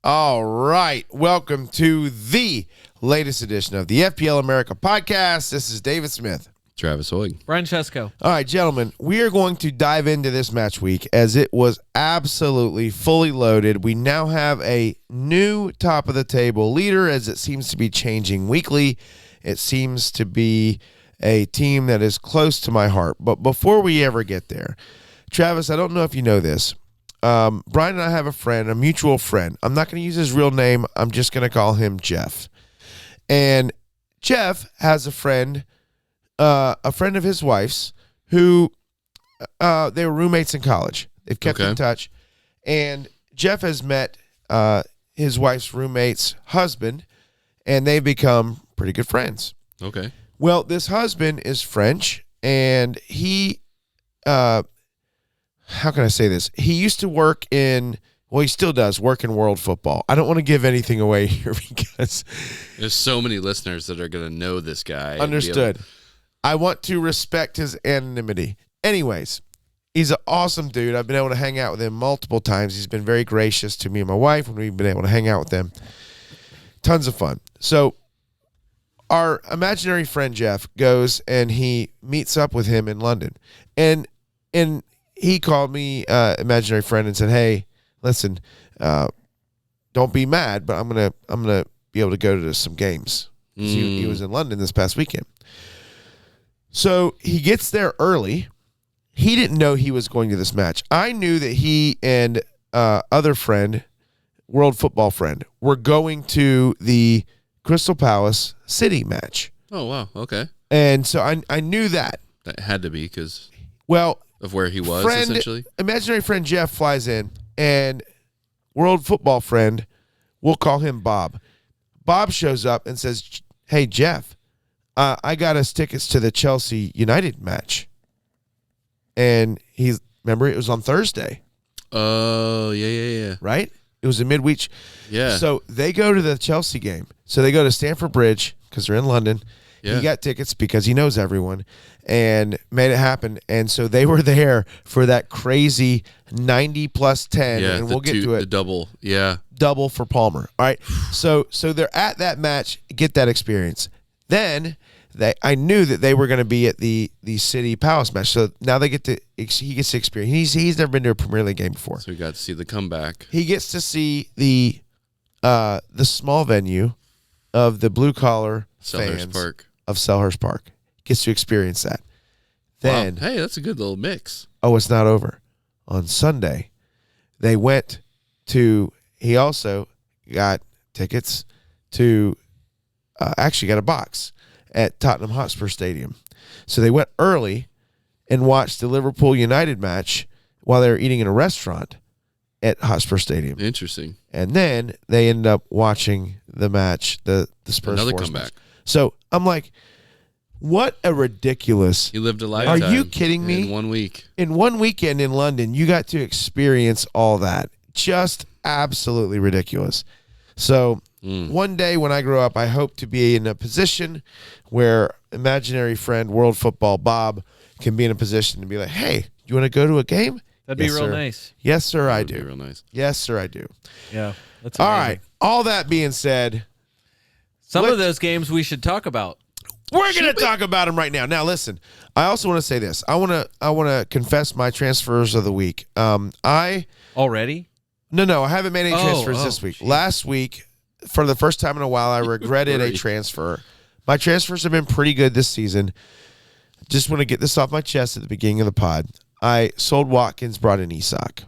All right. Welcome to the latest edition of the FPL America podcast. This is David Smith. Travis Hoig. Brian Chesko. All right, gentlemen, we are going to dive into this match week as it was absolutely fully loaded. We now have a new top of the table leader as it seems to be changing weekly. It seems to be a team that is close to my heart. But before we ever get there, Travis, I don't know if you know this. Brian and I have a friend, a mutual friend. I'm not going to use his real name. I'm just going to call him Jeff. And Jeff has a friend of his wife's who they were roommates in college. They've kept in touch. And Jeff has met his wife's roommate's husband, and they've become pretty good friends. Okay. Well, this husband is French, and he, how can I say this? He used to work in, well, he still does work in world football. I don't want to give anything away here because there's so many listeners that are going to know this guy. Understood. I want to respect his anonymity. Anyways, he's an awesome dude. I've been able to hang out with him multiple times. He's been very gracious to me and my wife when we've been able to hang out with them. Tons of fun. So our imaginary friend Jeff goes and he meets up with him in London. And he called me imaginary friend and said, "Hey, listen, don't be mad, but I'm gonna be able to go to some games." He was in London this past weekend. So he gets there early. He didn't know he was going to this match. I knew that he and other friend, world football friend, were going to the Crystal Palace City match. Oh, wow. Okay. And so I knew that. That had to be because of where he was, essentially. Imaginary friend Jeff flies in, and world football friend, we'll call him Bob. Bob shows up and says, "Hey, Jeff, I got us tickets to the Chelsea United match." And remember, it was on Thursday. Oh, yeah. Right? It was a midweek. Yeah. So they go to the Chelsea game. So they go to Stamford Bridge because they're in London. Yeah. He got tickets because he knows everyone and made it happen. And so they were there for that crazy 90 plus 10. Yeah, and we'll get to it. The double. Yeah. Double for Palmer. All right. So they're at that match, get that experience. Then I knew that they were going to be at the City Palace match. So now he gets to experience. He's never been to a Premier League game before. So he got to see the comeback. He gets to see the small venue of the blue collar fans of Selhurst Park. Gets to experience that. Then, wow. Hey, that's a good little mix. Oh, it's not over. On Sunday, they went to. He also got tickets to. Actually got a box at Tottenham Hotspur Stadium. So they went early and watched the Liverpool United match while they were eating in a restaurant at Hotspur Stadium. Interesting. And then they ended up watching the match, the Spurs Another Force comeback. match. So I'm like, what a ridiculous. You lived a lifetime. Are you kidding me? In 1 week. In one weekend in London, you got to experience all that. Just absolutely ridiculous. So one day when I grow up, I hope to be in a position where imaginary friend, world football Bob, can be in a position to be like, "Hey, you want to go to a game?" That'd be real nice. Yes, sir, I do. That'd be real nice. Yes, sir, I do. Yeah. That's all amazing. right. All that being said, some of those games we should talk about. We're going to talk about them right now. Now, listen, I also want to say this. I want to confess my transfers of the week. Already? No, I haven't made any transfers this week. Geez. Last week, for the first time in a while, I regretted a transfer. My transfers have been pretty good this season. Just want to get this off my chest at the beginning of the pod. I sold Watkins, brought in Isak,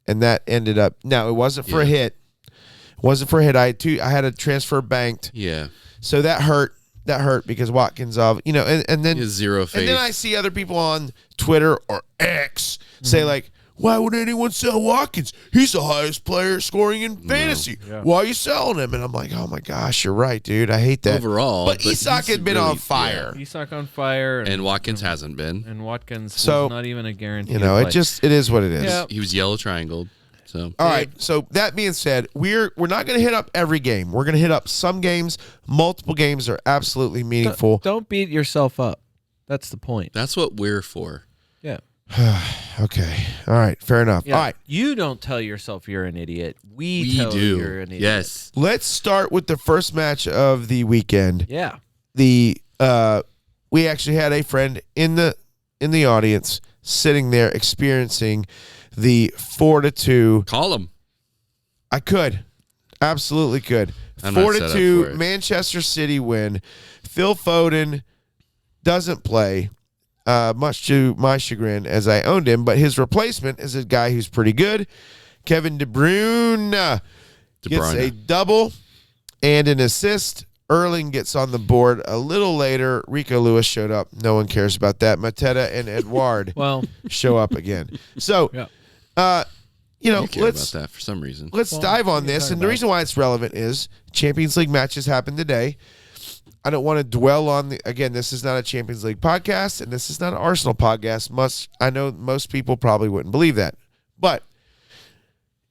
and that ended up. Now it wasn't for a hit. It wasn't for a hit. I had a transfer banked. Yeah. So that hurt. That hurt because Watkins and then he has zero faith. And then I see other people on Twitter or X say like, "Why would anyone sell Watkins? He's the highest player scoring in fantasy. Yeah. Why are you selling him?" And I'm like, "Oh my gosh, you're right, dude. I hate that." Overall, but Isak had been on fire. Isak on fire, and Watkins hasn't been. And Watkins was not even a guarantee. It is what it is. Yeah. He was yellow triangled. So all right. So that being said, we're not going to hit up every game. We're going to hit up some games. Multiple games are absolutely meaningful. Don't beat yourself up. That's the point. That's what we're for. Yeah. Okay. All right. Fair enough. Yeah. All right. You don't tell yourself you're an idiot. We tell do. you're an idiot. Yes. Let's start with the first match of the weekend. Yeah. We actually had a friend in the audience sitting there experiencing the 4-2. Call him. I could. Absolutely could. I'm not set up 4-2 for it. Manchester City win. Phil Foden doesn't play, much to my chagrin, as I owned him, but his replacement is a guy who's pretty good. Kevin De Bruyne gets a double and an assist. Erling gets on the board a little later. Rico Lewis showed up. No one cares about that. Mateta and Edouard show up again. So, You care about that for some reason. Let's dive on this. And the reason why it's relevant is Champions League matches happen today. I don't want to dwell on again, this is not a Champions League podcast, and this is not an Arsenal podcast. I know most people probably wouldn't believe that. But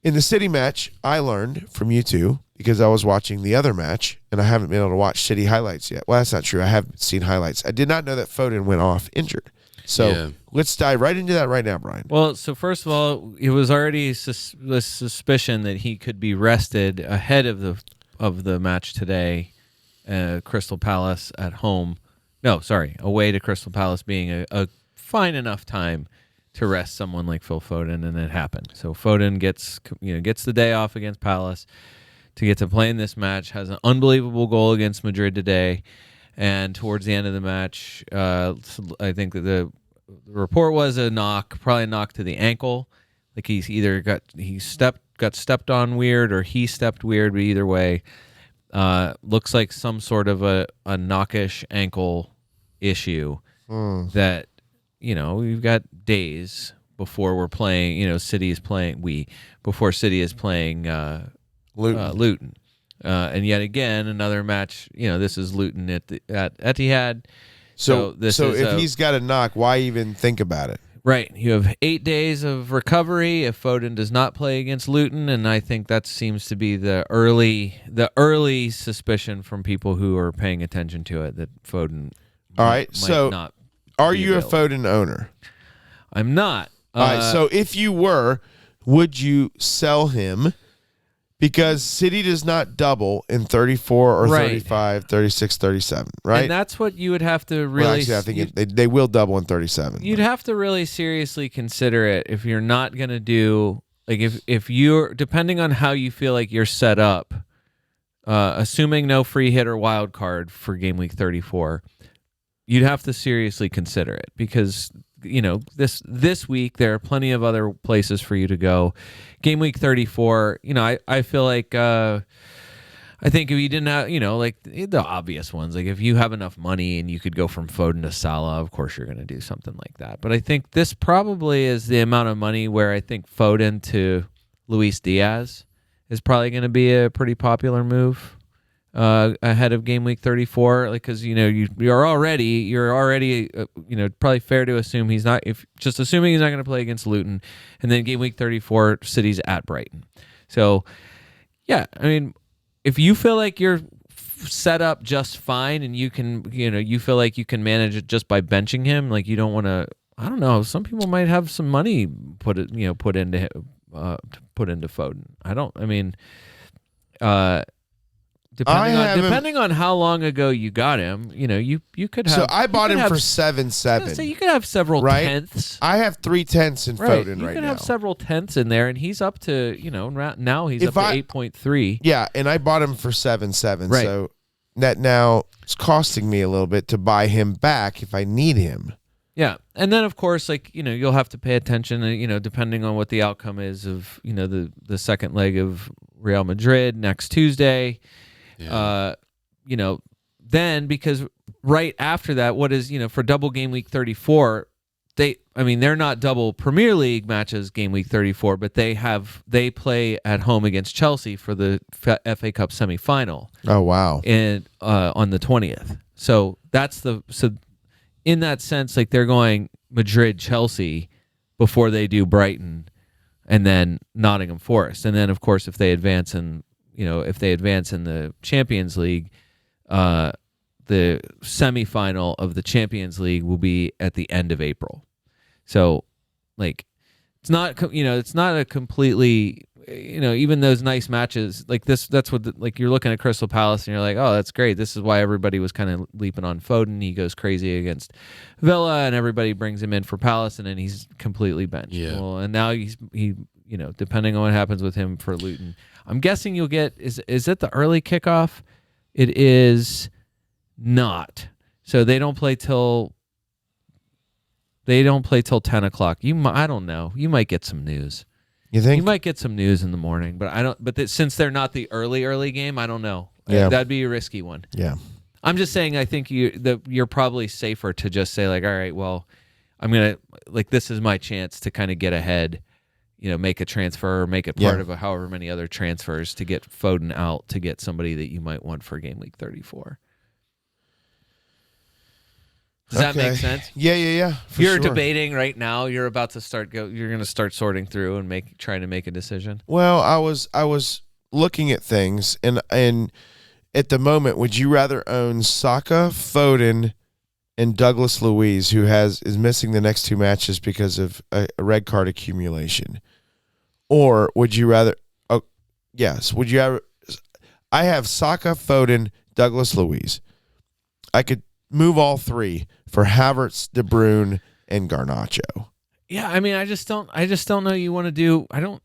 in the City match, I learned from you two, because I was watching the other match, and I haven't been able to watch City highlights yet. Well, that's not true. I have seen highlights. I did not know that Foden went off injured. So let's dive right into that right now, Brian. Well, so first of all, it was already the suspicion that he could be rested ahead of the match today. Crystal Palace at home. No, sorry, away to Crystal Palace being a fine enough time to rest someone like Phil Foden, and it happened. So Foden gets the day off against Palace to get to play in this match. Has an unbelievable goal against Madrid today, and towards the end of the match, I think that the report was probably a knock to the ankle. Like he's either got stepped on weird, or he stepped weird. But either way, looks like some sort of a knockish ankle issue that, we've got days before we're playing, City is playing, before City is playing Luton. And yet again, another match, this is Luton at Etihad. So if he's got a knock, why even think about it? Right. You have 8 days of recovery if Foden does not play against Luton, and I think that seems to be the early suspicion from people who are paying attention to it, that Foden might not are be you available. a Foden owner? I'm not. All right, so if you were, would you sell him? Because City does not double in 34 or 35, 36, 37, right? And that's what you would have to really... Well, actually, I think they will double in 37. You'd have to really seriously consider it if you're not going to do... Like, if you're... Depending on how you feel like you're set up, assuming no free hit or wild card for Game Week 34, you'd have to seriously consider it. Because, this week, there are plenty of other places for you to go. Game Week 34, I feel like, I think if you didn't have, like the obvious ones, like if you have enough money and you could go from Foden to Salah, of course you're going to do something like that. But I think this probably is the amount of money where I think Foden to Luis Diaz is probably going to be a pretty popular move ahead of Game Week 34, like because you're already probably fair to assume he's not, assuming he's not going to play against Luton, and then Game Week 34, City's at Brighton. So yeah, I mean, if you feel like you're set up just fine and you can, you feel like you can manage it just by benching him, like you don't want to. I don't know. Some people might have some money put into Foden. Depending on how long ago you got him, you could have. So I bought him for 7.7. So you could have several tenths. I have 3/10 in Foden right now. You could have several tenths in there, and he's up to now he's up to 8.3. Yeah, and I bought him for 7.7. Right. So that now is costing me a little bit to buy him back if I need him. Yeah, and then of course, you'll have to pay attention, depending on what the outcome is of the second leg of Real Madrid next Tuesday. Yeah. Then because right after that, what is for double Game Week 34, they're not double Premier League matches Game Week 34, but they play at home against Chelsea for the FA Cup semifinal. Oh wow! And on the 20th, so in that sense, like they're going Madrid Chelsea before they do Brighton, and then Nottingham Forest, and then of course if they advance in the Champions League, the semifinal of the Champions League will be at the end of April. So like it's not it's not a completely even those nice matches like this. That's what like you're looking at Crystal Palace and you're like, oh, that's great. This is why everybody was kind of leaping on Foden. He goes crazy against Villa, and everybody brings him in for Palace, and then he's completely benched. Yeah. Well, and now he depending on what happens with him for Luton, I'm guessing you'll get is it the early kickoff? It is not. So they don't play till 10 o'clock. I don't know. You might get some news. You think? You might get some news in the morning, but I don't. But since they're not the early game, I don't know. Yeah. That'd be a risky one. Yeah. I'm just saying. I think you're probably safer to just say like, all right, well, I'm gonna this is my chance to kind of get ahead. Make a transfer or make it part of however many other transfers to get Foden out to get somebody that you might want for game week 34. Does that make sense? Yeah. You're debating right now. You're about to you're going to start sorting through and trying to make a decision. Well, I was looking at things, and at the moment, would you rather own Saka, Foden, and Douglas Luiz, who is missing the next 2 matches because of a red card accumulation, or would you rather? Oh, yes. Would you ever? I have Saka, Foden, Douglas Luiz. I could move all 3 for Havertz, De Bruyne, and Garnacho. Yeah, I mean, I just don't know. You want to do? I don't.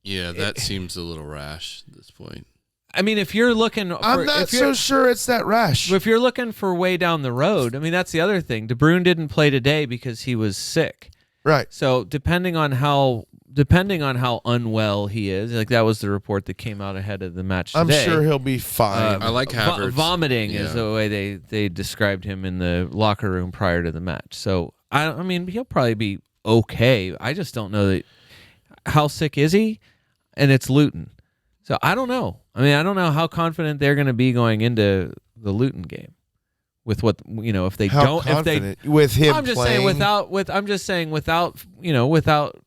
Yeah, that seems a little rash at this point. I mean, if you're looking, I'm not so sure it's that rash. If you're looking for way down the road, I mean, that's the other thing. De Bruyne didn't play today because he was sick. Right. So depending on how unwell he is, like that was the report that came out ahead of the match today. I'm sure he'll be fine. I like Havertz. Vomiting is the way they described him in the locker room prior to the match. So I mean, he'll probably be okay. I just don't know how sick is he, and it's Luton. So I don't know. I mean, I don't know how confident they're going to be going into the Luton game with what if they how don't confident with him. I'm just playing. saying without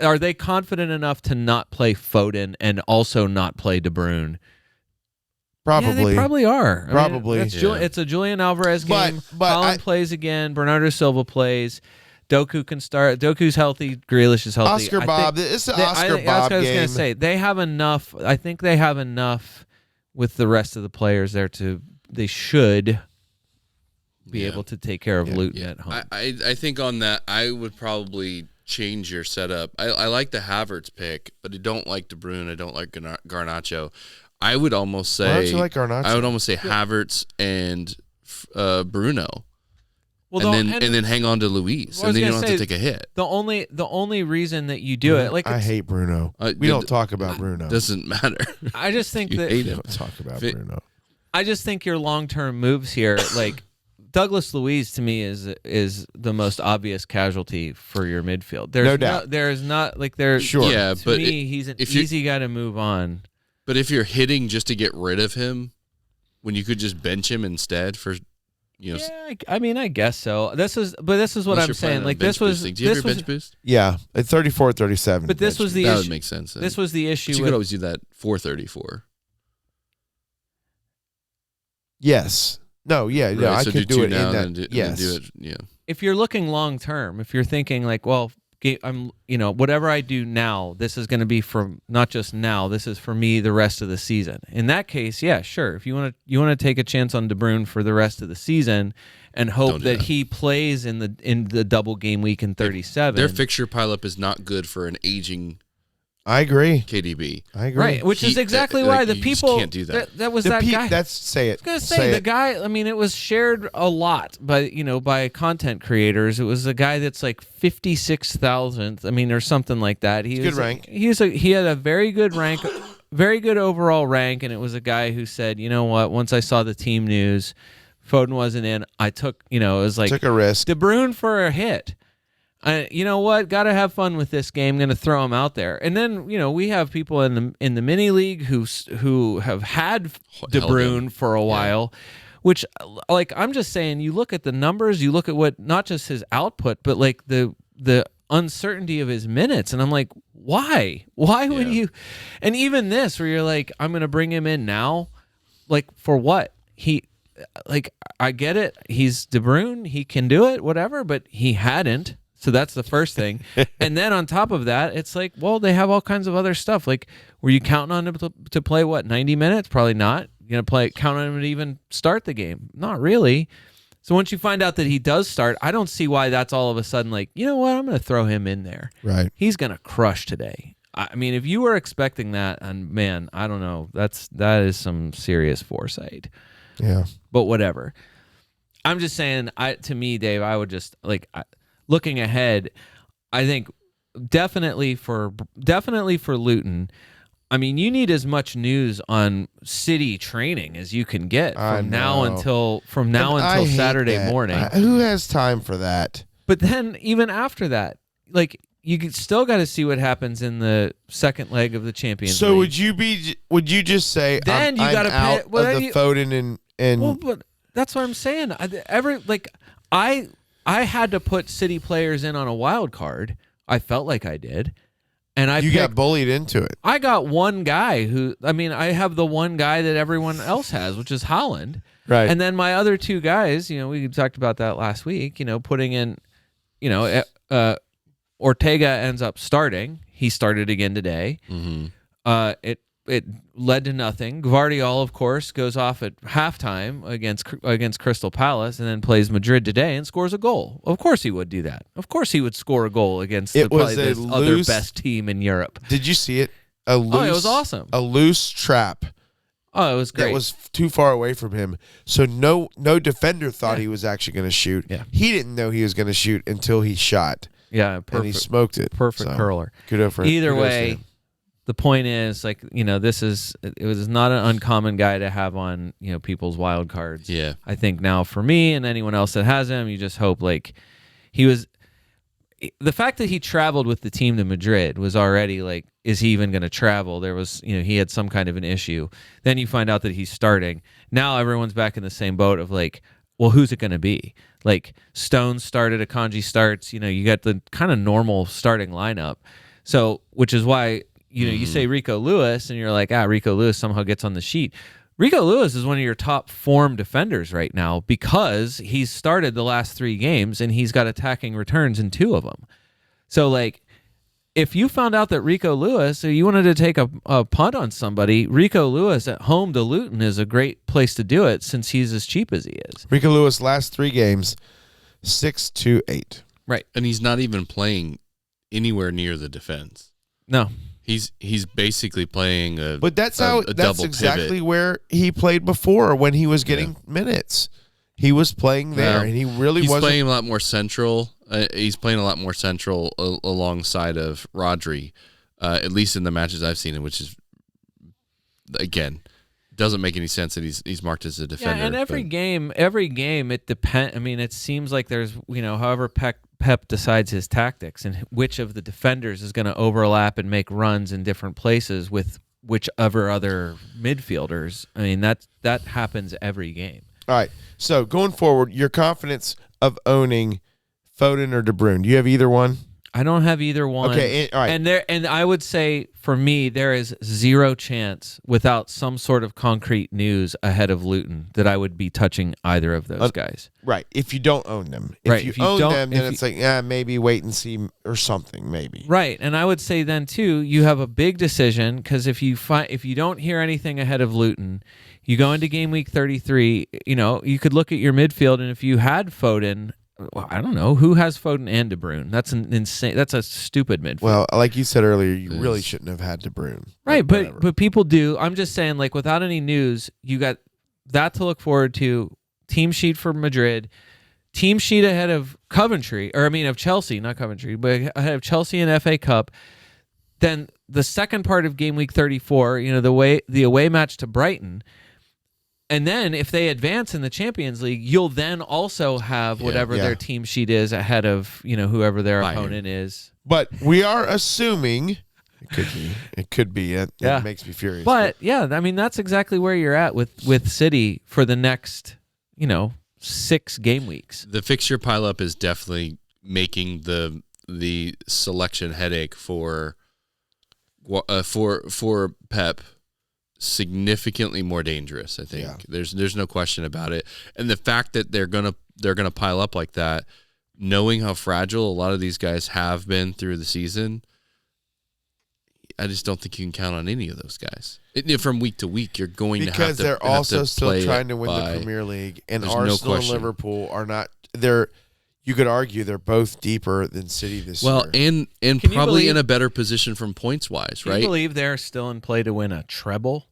are they confident enough to not play Foden and also not play De Bruyne? Probably. Yeah, they probably are. Probably. It's a Julian Alvarez game. But Haaland plays again. Bernardo Silva plays. Doku can start. Doku's healthy. Grealish is healthy. Oscar Bob. It's an Oscar Bob game. That's what I was going to say. They have enough. I think they have enough with the rest of the players there they should be able to take care of Luton at home. I think on that, I would probably change your setup. I like the Havertz pick, but I don't like De Bruyne. I don't like Garnacho. I would almost say. Why don't you like Garnacho? I would almost say Havertz and Bruno. Well, and then hang on to Luis, and then you don't have to take a hit. The only reason that you do it, like I hate Bruno. We don't talk about Bruno. Doesn't matter. I just think that we don't talk about Bruno. I just think your long-term moves here, like Douglas Luiz, to me is the most obvious casualty for your midfield. There's no doubt. There's not like there's sure. Yeah, to but me, he's an easy guy to move on. But if you're hitting just to get rid of him, when you could just bench him instead for. Yeah, I mean, I guess so. This is what I'm saying. Like this was. Do you have your bench boost? Yeah, at 34, 37. But this was the issue. That would make sense. Then. This was the issue. You could always do that 434. Yes. No. Yeah. Right, I so could do it now, in that. Yes. Do it, yeah. If you're looking long term, if you're thinking like, well, I'm, whatever I do now, this is going to be for not just now. This is for me the rest of the season. In that case, yeah, sure. If you want to take a chance on De Bruyne for the rest of the season and hope that he plays in the double game week in 37. Their fixture pileup is not good for an aging. I agree. KDB. I agree. Right, which is exactly why the people can't do that. That was that guy. Say it. I was gonna say the guy. I mean, it was shared a lot by content creators. It was a guy that's like 56,000th. I mean, or something like that. Good rank. He had a very good rank, very good overall rank, and it was a guy who said, you know what? Once I saw the team news, Foden wasn't in. I took it was like took a risk. De Bruyne for a hit. You know what? Got to have fun with this game. Going to throw him out there, and then we have people in the mini league who have had De Bruyne for a while, which like I'm just saying. You look at the numbers. You look at what not just his output, but like the uncertainty of his minutes, and I'm like, why? Why would you? And even this, where you're like, I'm going to bring him in now, like for what? I get it. He's De Bruyne. He can do it, whatever, but he hadn't. So that's the first thing. And then on top of that, it's like, well, they have all kinds of other stuff. Like, were you counting on him to play, 90 minutes? Probably not. You're going to count on him to even start the game? Not really. So once you find out that he does start, I don't see why that's all of a sudden like, you know what, I'm going to throw him in there. Right. He's going to crush today. I mean, if you were expecting that, and man, I don't know, that is some serious foresight. Yeah. But whatever. I'm just saying, to me, Dave, I would just looking ahead. I think definitely for Luton. I mean, you need as much news on city training as you can get from now until Saturday morning. Who has time for that? But then even after that, like you still got to see what happens in the second leg of the Champions League. So would you just say then I'm you got to out pay well, of the Foden and well, but that's what I'm saying. I had to put City players in on a wild card. I felt like I did. And you got bullied into it. I got one guy I have the one guy that everyone else has, which is Haaland. Right. And then my other two guys, we talked about that last week, putting in, Ortega ends up starting. He started again today. Mm-hmm. It led to nothing. Gvardiol, of course, goes off at halftime against Crystal Palace and then plays Madrid today and scores a goal. Of course he would do that. Of course he would score a goal against probably the other best team in Europe. Did you see it? It was awesome. A loose trap. Oh, it was great. That was too far away from him. So no defender thought he was actually going to shoot. Yeah. He didn't know he was going to shoot until he shot. Yeah, perfect. And he smoked it. Perfect curler. Either way, the point is, it was not an uncommon guy to have on, people's wild cards. Yeah. I think now for me and anyone else that has him, you just hope the fact that he traveled with the team to Madrid was already like, is he even going to travel? There was, he had some kind of an issue. Then you find out that he's starting. Now everyone's back in the same boat of like, well, who's it going to be? Like Stones started, Akanji starts, you got the kind of normal starting lineup. So, which is why, you say Rico Lewis and you're like, Rico Lewis somehow gets on the sheet. Rico Lewis is one of your top form defenders right now because he's started the last 3 games and he's got attacking returns in 2 of them. So, if you found out that Rico Lewis, you wanted to take a punt on somebody, Rico Lewis at home to Luton is a great place to do it since he's as cheap as he is. Rico Lewis, last 3 games, 6-8. Right. And he's not even playing anywhere near the defense. No. He's basically playing but that's double exactly pivot. where he played before when he was getting minutes. He was playing there, and he really he's wasn't. Playing a lot more central. He's playing a lot more central alongside of Rodri, at least in the matches I've seen, which is again doesn't make any sense that he's marked as a defender. Yeah, and every game it depends. I mean, it seems like there's however Pep decides his tactics and which of the defenders is going to overlap and make runs in different places with whichever other midfielders. I mean, that happens every game. All right. So going forward, your confidence of owning Foden or De Bruyne. Do you have either one? I don't have either one. Okay, all right. And I would say for me, there is 0 chance without some sort of concrete news ahead of Luton that I would be touching either of those guys. Right. If you don't own them. If you own them, then it's like, maybe wait and see or something, maybe. Right. And I would say then too, you have a big decision because if you don't hear anything ahead of Luton, you go into game week 33, you could look at your midfield, and if you had Foden, well, I don't know who has Foden and De Bruyne. That's an insane. That's a stupid midfield. Well, like you said earlier, you really shouldn't have had De Bruyne. Right, but people do. I'm just saying, without any news, you got that to look forward to. Team sheet for Madrid, team sheet ahead of of Chelsea, not Coventry, but ahead of Chelsea and FA Cup. Then the second part of game week 34, the away match to Brighton. And then if they advance in the Champions League, you'll then also have whatever their team sheet is ahead of, whoever their opponent is. But we are assuming it could be. It makes me furious. But that's exactly where you're at with City for the next, 6 game weeks. The fixture pileup is definitely making the selection headache for Pep significantly more dangerous. I think there's no question about it, and the fact that they're gonna pile up like that, knowing how fragile a lot of these guys have been through the season, I just don't think you can count on any of those guys. From week to week, you're going to have to because they're also still trying to win by, the Premier League, and there's no Arsenal and question. Liverpool are not. You could argue they're both deeper than City this well, year. and Can you probably believe- in a better position from points wise, Can you right? believe they're still in play to win a treble?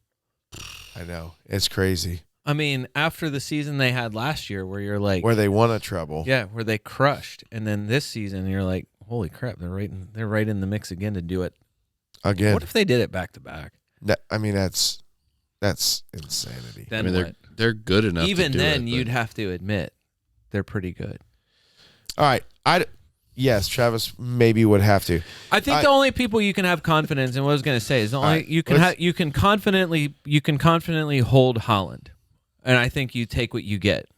I know it's crazy I mean, after the season they had last year, where you're like, where they won a treble. yeah, where they crushed, and then this season you're like, holy crap, they're right in the mix again to do it. Again, What if they did it back to back? I mean that's insanity. Then I mean, what? they're good enough. Even to do then, it, you'd but- have to admit they're pretty good. All right, yes, Travis maybe would have to. I think the only people you can have confidence in, what I was going to say, is the only right, you can confidently hold Holland, and I think you take what you get.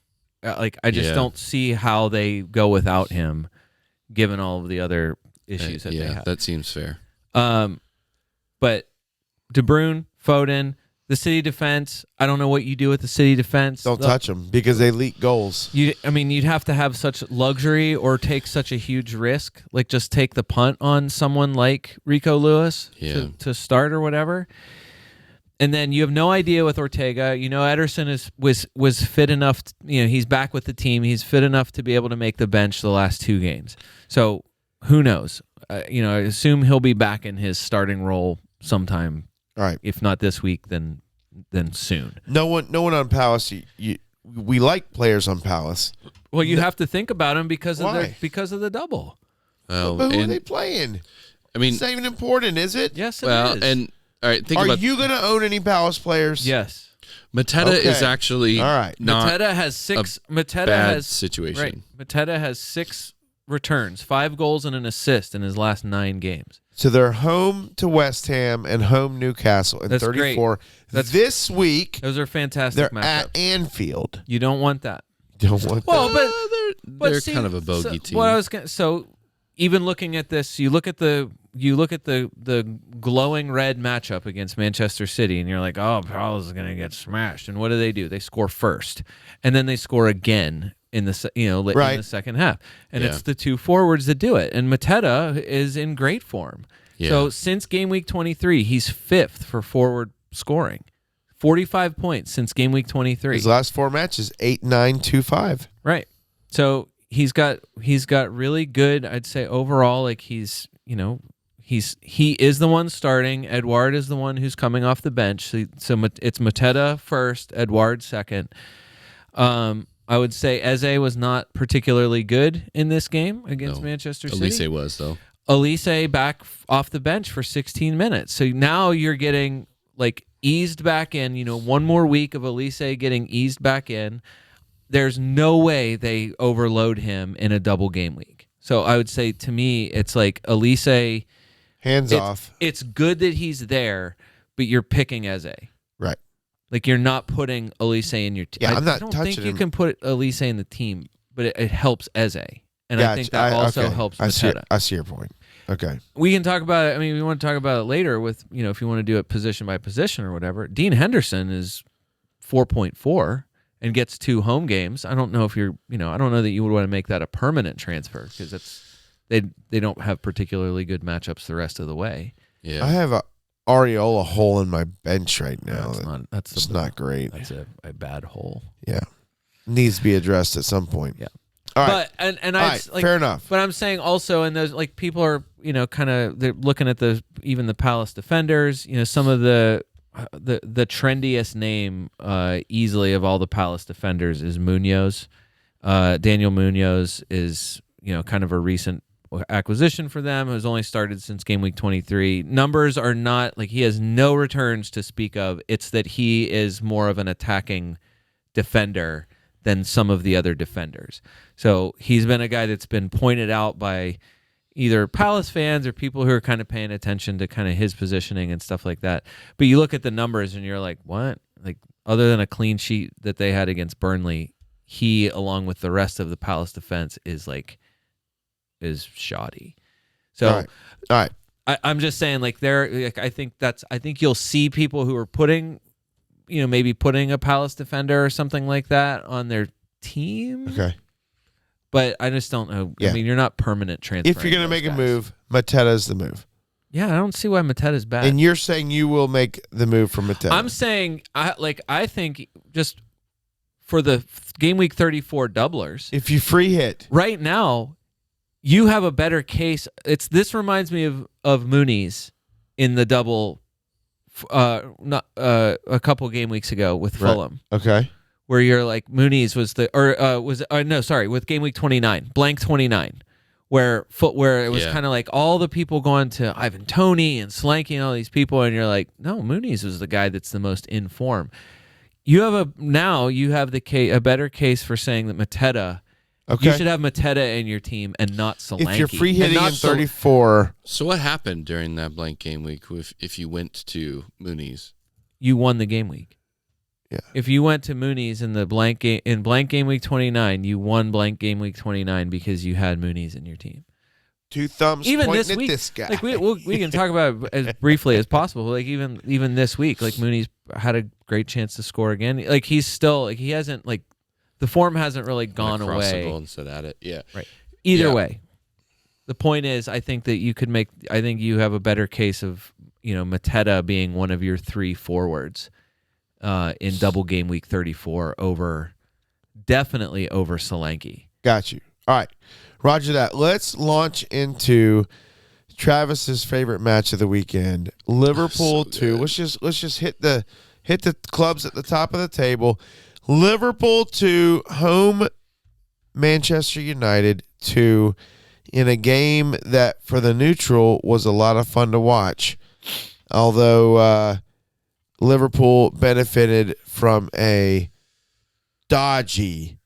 I just don't see how they go without him, given all of the other issues that they have. that seems fair. But De Bruyne, Foden, the City defense. I don't know what you do with the City defense. Don't touch them because they leak goals. You'd have to have such luxury or take such a huge risk, like just take the punt on someone like Rico Lewis to start or whatever. And then you have no idea with Ortega. Ederson was fit enough. He's back with the team. He's fit enough to be able to make the bench the last 2 games. So who knows? I assume he'll be back in his starting role sometime. All right. If not this week, then soon. No one on Palace. We like players on Palace. Well, you have to think about him because of Why? the double. Well, But who are and- they playing? I mean, It's not even important, is it? Yes, it well, is. and all right, think Are about you going to own any Palace players? yes. Mateta Okay. is actually All right. not Mateta has 6. Mateta bad has situation. Right. Mateta has 6 returns, 5 goals and an assist in his last 9 games. So they're home to West Ham and home Newcastle in That's 34. That's- This week, Those are fantastic they're matchups. at Anfield. You don't want that. Don't want Well, that. They're see, kind of a bogey team. What I was so even looking at this, you look at the glowing red matchup against Manchester City, and you're like, oh, Palace is going to get smashed. And what do? They score first, and then they score again in the in Right. the second half, and Yeah. it's the 2 forwards that do it. And Mateta is in great form. Yeah. So since game week 23, he's 5th for forward scoring. 45 points since game week 23. His last 4 matches, 8-9-2-5. Right. So he's got really good, I'd say overall, like he is the one starting. Edouard is the one who's coming off the bench. So it's Mateta first, Edouard second. I would say Eze was not particularly good in this game against No. Manchester City. Elise was though. Elise back off the bench for 16 minutes. So now you're getting like eased back in, one more week of Elise getting eased back in. There's no way they overload him in a double game week. So I would say to me, it's like Elise, Hands off. it's good that he's there, but you're picking Eze. Right. Like you're not putting Elise in your team. Yeah, I'm not I don't touching think you him. can put Elise in the team, but it helps Eze. And I think Gotcha. that also okay. helps I Mateta. see your point. Okay. We can talk about it. I mean, we want to talk about it later with, if you want to do it position by position or whatever. Dean Henderson is 4.4 and gets 2 home games. I don't know if you're, I don't know that you would want to make that a permanent transfer because they don't have particularly good matchups the rest of the way. Yeah. I have a Areola hole in my bench right now. That's not great. That's a bad hole. Yeah. Needs to be addressed at some point. Yeah. All right. But and All I right. Fair enough. But I'm saying also, and those like people are kind of they're looking at even the Palace defenders. Some of the trendiest name easily of all the Palace defenders is Munoz. Daniel Munoz is kind of a recent acquisition for them, who's only started since game week 23. Numbers are not like he has no returns to speak of. It's that he is more of an attacking defender than some of the other defenders. So he's been a guy that's been pointed out by either Palace fans or people who are kind of paying attention to kind of his positioning and stuff like that. But you look at the numbers and you're like, what? Like other than a clean sheet that they had against Burnley, he, along with the rest of the Palace defense, is shoddy. So All right. I'm just saying, like I think you'll see people who are putting, maybe putting a Palace defender or something like that on their team. Okay. But I just don't know. Yeah. I mean, you're not permanent transferring. If you're going to those make a guys. move, Mateta's the move. Yeah, I don't see why Matetta's bad. And you're saying you will make the move for Mateta. I'm saying, I think just for the game week 34 doublers, if you free hit. right now, you have a better case. This reminds me of Mooney's in the double, not a couple game weeks ago with Fulham. Okay. Where you're like Mooney's was with game week 29, blank 29, where it was kind of like all the people going to Ivan Toney and Slanky and all these people, and you're like, no, Mooney's was the guy that's the most in form. You have a better case for saying that Mateta. Okay. You should have Mateta in your team and not Solanke. If you're free hitting in 34, So what happened during that blank game week if you went to Mooney's? You won the game week. Yeah. If you went to Mooney's in the blank game week 29, you won blank game week 29 because you had Mooney's in your team. two thumbs Even pointing this week, at this guy. like we can talk about it as briefly as possible. Like even this week, like Mooney's had a great chance to score again. Like he's still he hasn't the form hasn't really gone Across the away. goal and sit at it. Yeah. Right. Either Yeah. way, the point is, I think that you could make. I think you have a better case of Mateta being one of your three forwards in double game week 34 definitely over Solanke. Got you. All right. Roger that. Let's launch into Travis's favorite match of the weekend. Liverpool 2. Let's just hit the clubs at the top of the table. Liverpool 2, home Manchester United 2, in a game that for the neutral was a lot of fun to watch. Although Liverpool benefited from a dodgy,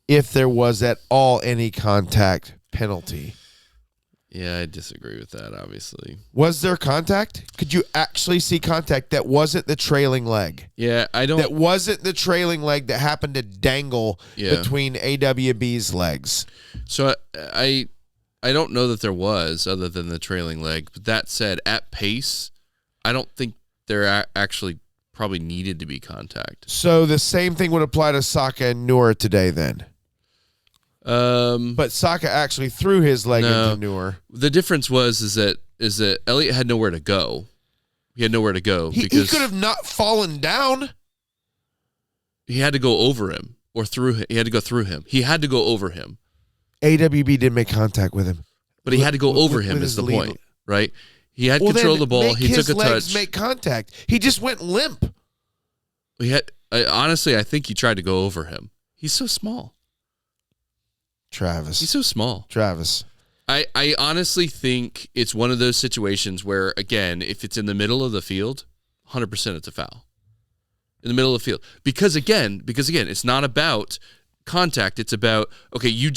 if there was at all any contact, penalty. Yeah, I disagree with that, obviously. Was there contact? Could you actually see contact that wasn't the trailing leg? Yeah, I don't. That wasn't the trailing leg that happened to dangle between AWB's legs. So I don't know that there was, other than the trailing leg. But that said, at pace, I don't think there actually probably needed to be contact. So the same thing would apply to Saka and Noor today then. But Saka actually threw his leg into Noor. The difference is that Elliott had nowhere to go. He had nowhere to go He because could have not fallen down. he had to go over him or through him. He had to go through him. He had to go over him. AWB didn't make contact with him. But he had to go over him with is his the lead. point, right? He had control of the ball. He took a legs touch. make contact. He just went limp. Honestly, I think he tried to go over him. He's so small. Travis. He's so small. Travis. I honestly think it's one of those situations where, again, if it's in the middle of the field, 100% it's a foul. In the middle of the field. Because again, it's not about contact. It's about, okay, you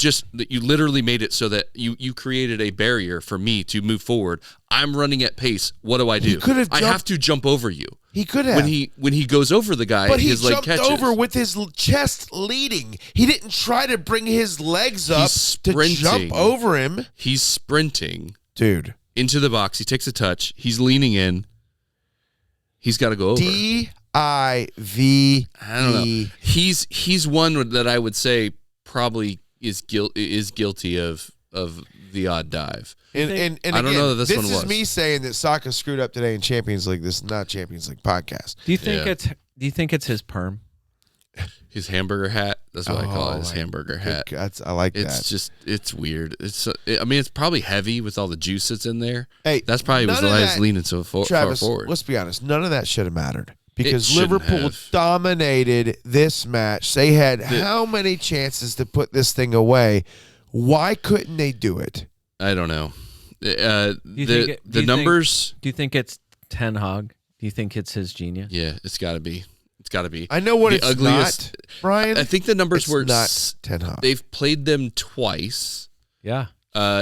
literally made it so that you created a barrier for me to move forward. I'm running at pace. What do I do? I have to jump over you. He could have. When he goes over the guy, but his leg jumped catches. over with his chest leading. He didn't try to bring his legs up to jump over him. He's sprinting. Dude. Into the box. He takes a touch. He's leaning in. He's got to go over. DIV. I don't know. He's one that I would say probably is guilty of the odd dive. And I don't again, know that this one is was. me saying that Saka screwed up today in Champions League. This is not Champions League podcast. Do you think it's his perm? His hamburger hat. That's what I call it. His hamburger hat. I like that. It's just, it's weird. It's probably heavy with all the juice that's in there. Hey, that's probably why he's leaning so far forward. Let's be honest. None of that should have mattered because It Liverpool have. dominated this match. They had how many chances to put this thing away? Why couldn't they do it? I don't know. The numbers. Do you think it's Ten Hag? Do you think it's his genius? Yeah, it's got to be. It's got to be. I know what it's ugliest. not, Brian. I think the numbers were not Ten Hag. They've played them twice. Yeah.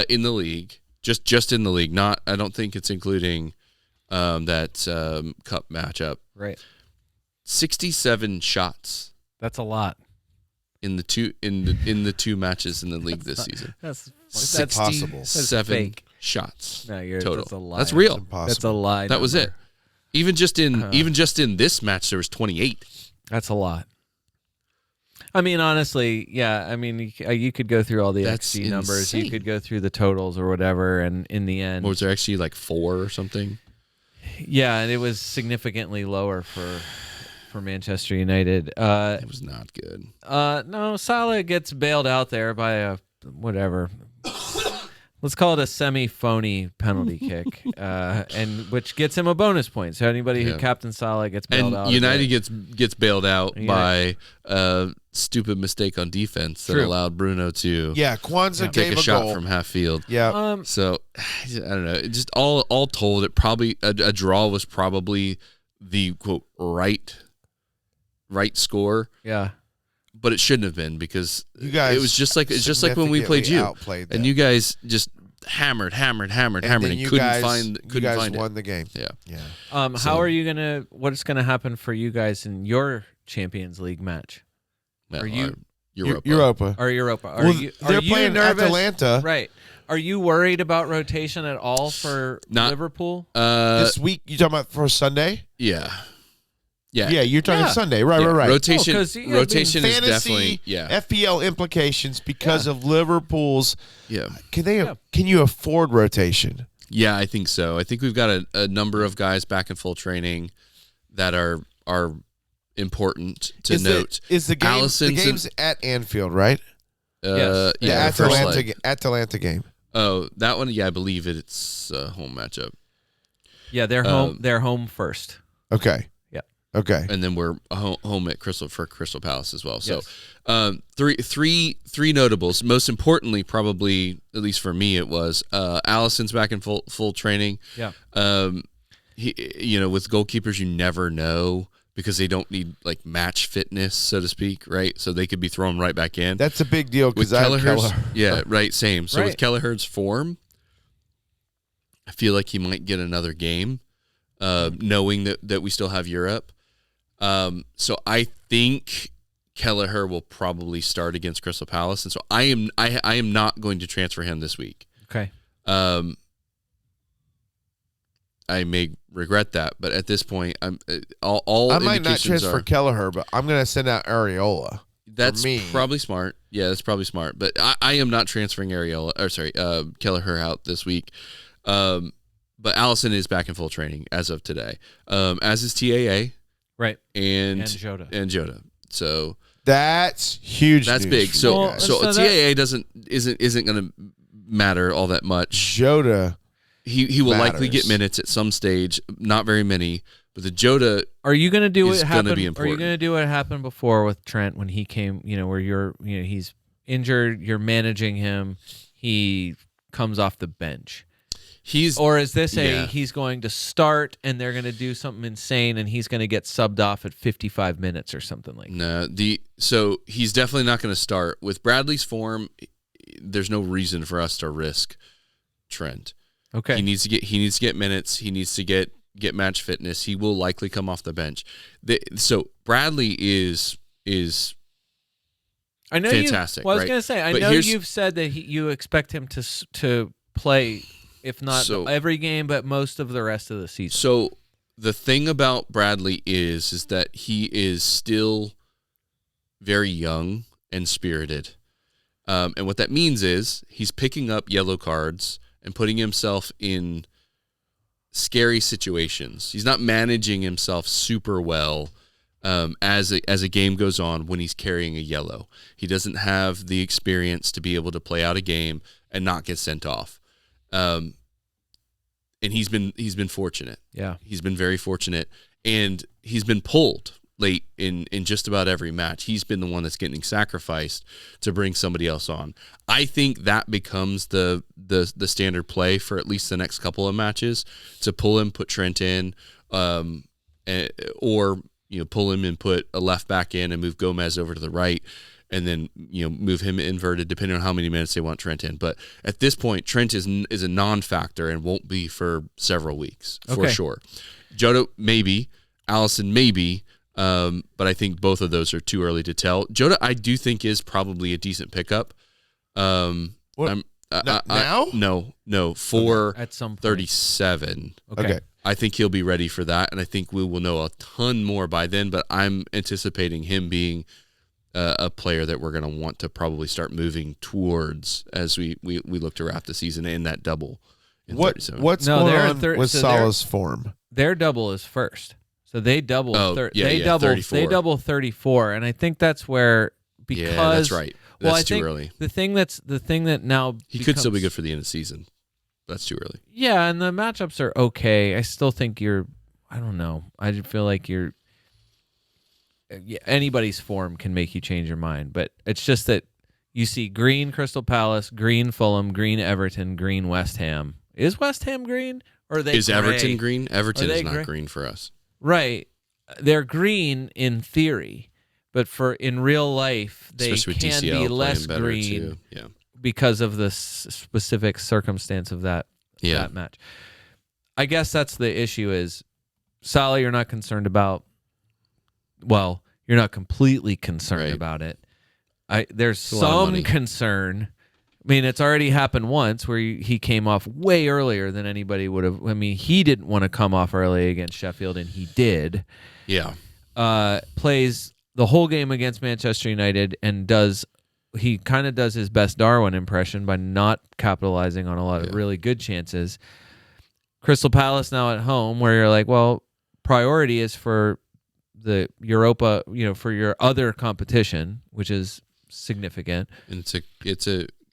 In the league, just in the league. Not. I don't think it's including that cup matchup. Right. 67 shots. That's a lot. In the two matches in the league this season. That's possible. 7 shots. No, total. That's a lie. That's real. That's a lie. That was it. Even just in this match, there was 28. That's a lot. I mean, honestly, yeah. I mean, you could go through all the That's XG numbers. You insane. could go through the totals or whatever, and in the end, Or was there actually like 4 or something? yeah, and it was significantly lower for Manchester United. It was not good. No, Salah gets bailed out there by a whatever. Let's call it a semi-phony penalty kick, and which gets him a bonus point. So anybody who captain Salah gets bailed out. And United gets bailed out by a stupid mistake on defense that allowed Bruno to Kwanzaa take gave a shot goal from half field. Yeah. So I don't know. It just all told, it probably a draw was probably the quote right score. Yeah. But it shouldn't have been, because you guys it was just like when we played you, and you guys just hammered, and couldn't find it. Won the game. Yeah. So, what's gonna happen for you guys in your Champions League match? Well, Are you Europa? They're playing nervous? Atalanta, right? Are you worried about rotation at all for Liverpool this week? You talking about for Sunday? Yeah. Yeah, you're talking Sunday, right? Rotation is fantasy, definitely FPL implications because of Liverpool's. Yeah, can you afford rotation? Yeah, I think so. I think we've got a number of guys back in full training that are important to note. Is the game's at Anfield, right? Yes. The Atalanta game. Oh, that one. Yeah, I believe it's a home matchup. Yeah, they're home. They're home first. Okay. Okay, and then we're home at Crystal Palace as well. So, three notables. Most importantly, probably at least for me, it was Allison's back in full training. Yeah. He, with goalkeepers, you never know, because they don't need like match fitness, so to speak, right? So they could be thrown right back in. That's a big deal because yeah, right, same. So with Kelleher's form, I feel like he might get another game, knowing that we still have Europe. So I think Kelleher will probably start against Crystal Palace, and so I am not going to transfer him this week. Okay. I may regret that, but at this point, I'm all. I might not transfer Kelleher, but I'm going to send out Areola. That's probably smart. Yeah, that's probably smart. But I am not transferring Kelleher out this week. But Allison is back in full training as of today. As is TAA. Right. And Jota. So that's huge. That's news big. So TAA isn't going to matter all that much. Jota. He will likely get minutes at some stage, not very many, but the Jota Are you going to do what happened? Are you going to do what happened before with Trent when he came, where he's injured, you're managing him, he comes off the bench. Or is this he's going to start and they're going to do something insane and he's going to get subbed off at 55 minutes or something like that? No, so he's definitely not going to start. With Bradley's form, there's no reason for us to risk Trent. Okay. He needs to get minutes. He needs to get match fitness. He will likely come off the bench. So Bradley is I know fantastic. I was going to say, I know you've said that you expect him to play, if not every game, but most of the rest of the season. So the thing about Bradley is that he is still very young and spirited. And what that means is he's picking up yellow cards and putting himself in scary situations. He's not managing himself super well as a game goes on when he's carrying a yellow. He doesn't have the experience to be able to play out a game and not get sent off. And he's been fortunate. Yeah. He's been very fortunate, and he's been pulled late in just about every match. He's been the one that's getting sacrificed to bring somebody else on. I think that becomes the standard play for at least the next couple of matches, to pull him, put Trent in, or pull him and put a left back in and move Gomez over to the right, and then move him inverted depending on how many minutes they want Trent in. But at this point, Trent is a non-factor and won't be for several weeks for sure. Jota maybe, Allison maybe, but I think both of those are too early to tell. Jota, I do think, is probably a decent pickup. Now? No, for at some point. 37. Okay. I think he'll be ready for that, and I think we will know a ton more by then. But I'm anticipating him being a player that we're going to want to probably start moving towards as we look to wrap the season in that double. What's No, going they're on with Salah's form? Their double is first. So they double. They 34. double 34, and I think that's where because that's right. That's too early. The thing that now he could still be good for the end of the season. That's too early. Yeah, and the matchups are okay. I still think I don't know. I feel like anybody's form can make you change your mind, but it's just that you see green Crystal Palace, green Fulham, green Everton, green West Ham. Is West Ham green? Or are they Is gray? Everton green? Everton is not gray? green for us. Right. They're green in theory, but in real life, they Especially with can TCL be less playing better, green too. Yeah. because of the specific circumstance of that match. I guess that's the issue is Salah you're not concerned about. Well, you're not completely concerned about it. There's some concern. I mean, it's already happened once where he came off way earlier than anybody would have. I mean, he didn't want to come off early against Sheffield, and he did. Yeah. Plays the whole game against Manchester United and he kind of does his best Darwin impression by not capitalizing on a lot of really good chances. Crystal Palace now at home where you're like, well, priority is for the Europa, for your other competition, which is significant. And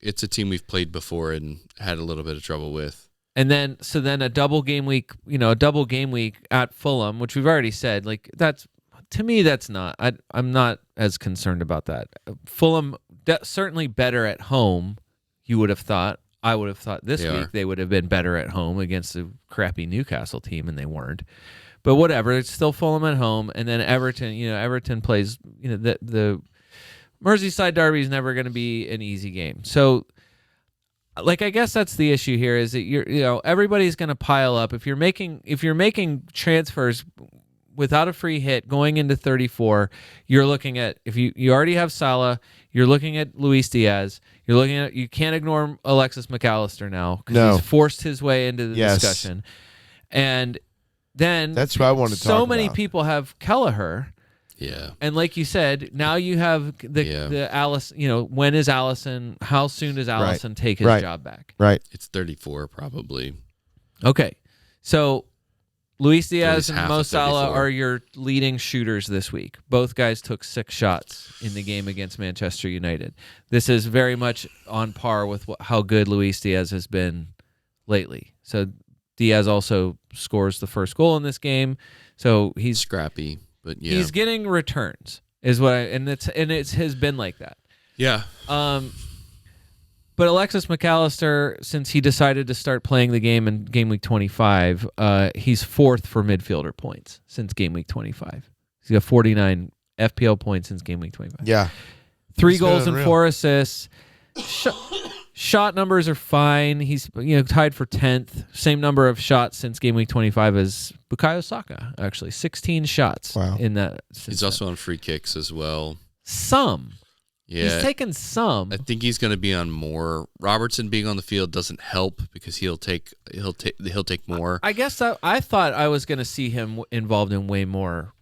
it's a team we've played before and had a little bit of trouble with. And then a double game week, at Fulham, which we've already said, like to me, that's not. I'm not as concerned about that. Fulham certainly better at home. You would have thought. I would have thought this week they would have been better at home against a crappy Newcastle team, and they weren't. But whatever, it's still Fulham at home, and then Everton. Everton plays. The Merseyside derby is never going to be an easy game. So, I guess that's the issue here is that everybody's going to pile up. If you're making transfers without a free hit going into 34, you're looking at if you already have Salah, you're looking at Luis Diaz. You're looking at you can't ignore Alexis McAllister now because he's forced his way into the discussion, and then that's what I want to talk about. So many people have Kelleher. Yeah. And like you said, now you have the Alice, when is Allison, how soon does Allison take his job back? Right. It's 34 probably. Okay. So Luis Diaz and half Mo of Salah 34. are your leading shooters this week. Both guys took 6 shots in the game against Manchester United. This is very much on par with how good Luis Diaz has been lately. So Diaz also scores the first goal in this game. So he's scrappy. But he's getting returns, is what and it has been like that. Yeah. But Alexis McAllister, since he decided to start playing the game in game week 25, he's 4th for midfielder points since game week 25. He's got 49 FPL points since game week 25. Yeah. 3 goals and 4 assists. Shot numbers are fine. He's tied for 10th. Same number of shots since game week 25 as Bukayo Saka, actually. 16 shots in that. He's also on free kicks as well. Some. Yeah. He's taken some. I think he's going to be on more. Robertson being on the field doesn't help because he'll take more. I guess I thought I was going to see him involved in way more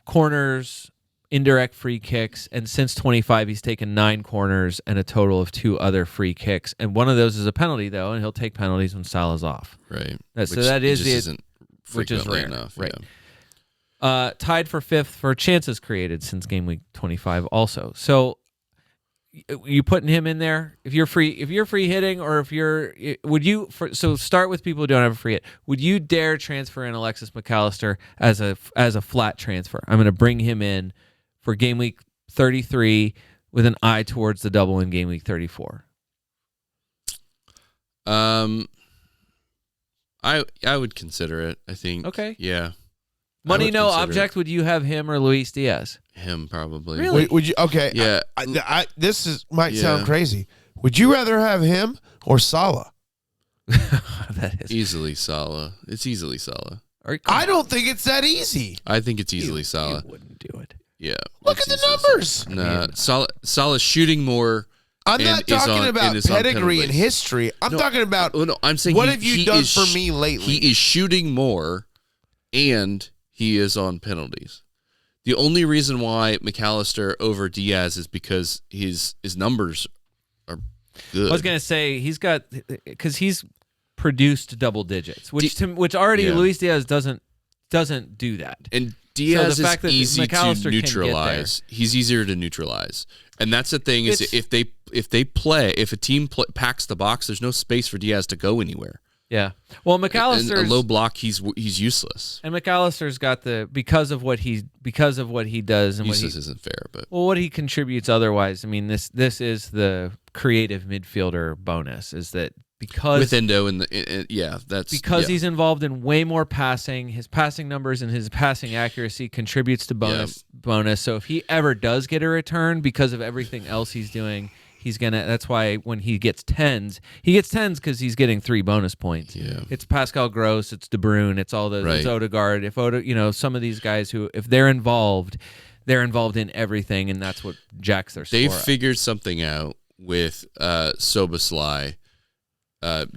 corners, indirect free kicks, and since 25 he's taken 9 corners and a total of 2 other free kicks, and one of those is a penalty though, and he'll take penalties when Salah's off. Right. Isn't which is rare enough. Right. Yeah. Tied for 5th for chances created since game week 25 also. So you putting him in there if you're free hitting, or so start with people who don't have a free hit. Would you dare transfer in Alexis McAllister as a flat transfer? I'm going to bring him in for game week 33 with an eye towards the double in game week 34. I would consider it, I think. Okay. Yeah. Money no object, would you have him or Luis Diaz? Him probably. Really? Would you? Okay. Yeah. Might sound crazy. Would you rather have him or Salah? That is easily Salah. It's easily Salah. I don't think it's that easy. I think it's easily Salah. You wouldn't do it. Yeah. Look at the numbers. Nah, Salah's shooting more. I'm not talking about pedigree and history. I'm talking about I'm saying what have you done for me lately? He is shooting more, and he is on penalties. The only reason why McAllister over Diaz is because his numbers are good. I was gonna say because he's produced double digits, which already Luis Diaz doesn't do that. And Diaz so the fact that is easy McAllister to neutralize. He's easier to neutralize, and that's the thing is if a team packs the box, there's no space for Diaz to go anywhere. Yeah. Well, McAllister's a low block, he's useless. And McAllister's got because of what he does and useless isn't fair, but what he contributes otherwise. I mean, this is the creative midfielder bonus is that because with Endo he's involved in way more passing. His passing numbers and his passing accuracy contributes to bonus. So if he ever does get a return because of everything else he's doing, that's why when he gets tens because he's getting 3 bonus points. Yeah. It's Pascal Gross, it's De Bruyne, it's all those, it's Odegaard. If some of these guys who, if they're involved in everything, and that's what jacks their score. They've figured something out with Soboslai,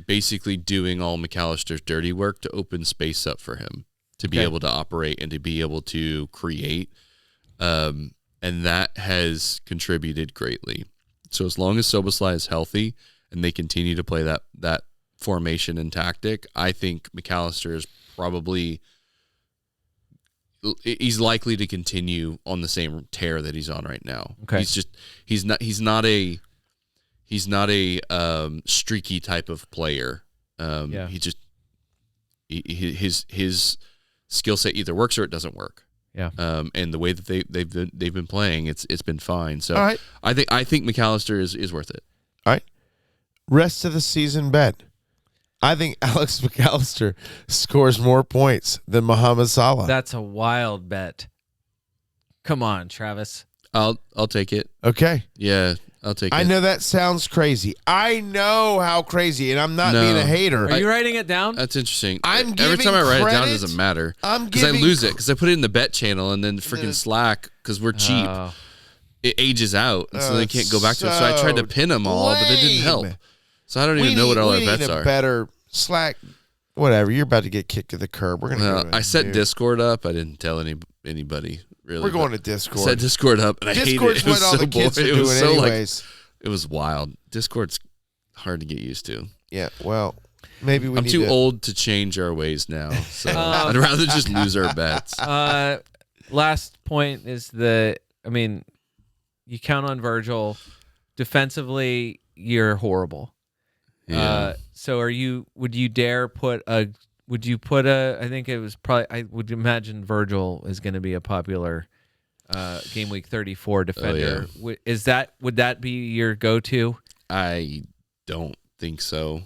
basically doing all McAllister's dirty work to open space up for him to be able to operate and to be able to create, and that has contributed greatly. So as long as Soboslai is healthy and they continue to play that formation and tactic, I think McAllister is he's likely to continue on the same tear that he's on right now. Okay. He's not a streaky type of player. His skill set either works or it doesn't work. Yeah. And the way that they've been playing, it's been fine. So all right. I think McAllister is worth it. All right. Rest of the season bet. I think Alex McAllister scores more points than Mohamed Salah. That's a wild bet. Come on, Travis. I'll take it. Okay. Yeah, I'll take it. I know that sounds crazy. I know how crazy, and I'm not being a hater. Are you writing it down? That's interesting. I'm Every time I write it down, credit, it doesn't matter. I'm because I giving lose it because I put it in the bet channel and then freaking Slack because we're cheap. It ages out, and so they can't go back to it. So I tried to pin them all, but it didn't help. So I don't even know what all our bets are. Better Slack, whatever. You're about to get kicked to the curb. We're gonna. I set Discord up. I didn't tell anybody. Really, we're going to Discord. I set Discord up, and I hate it. Discord's what all the kids are doing anyways. It was wild. Discord's hard to get used to. Yeah, well, maybe I'm too old to change our ways now, so I'd rather just lose our bets. Last point is you count on Virgil. Defensively, you're horrible. Yeah. So would you dare put a I think it was probably, I would imagine Virgil is going to be a popular game week 34 defender. Oh, yeah. Would that be your go-to? I don't think so.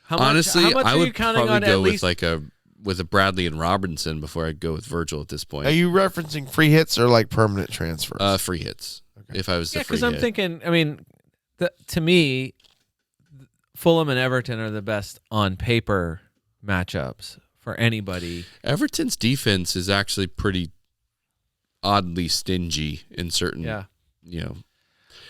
Honestly, I are you would counting probably on go with a Bradley and Robinson before I'd go with Virgil at this point. Are you referencing free hits or like permanent transfers? Free hits. Okay. If I was because I'm thinking, to me, Fulham and Everton are the best on paper matchups for anybody. Everton's defense is actually pretty oddly stingy in certain,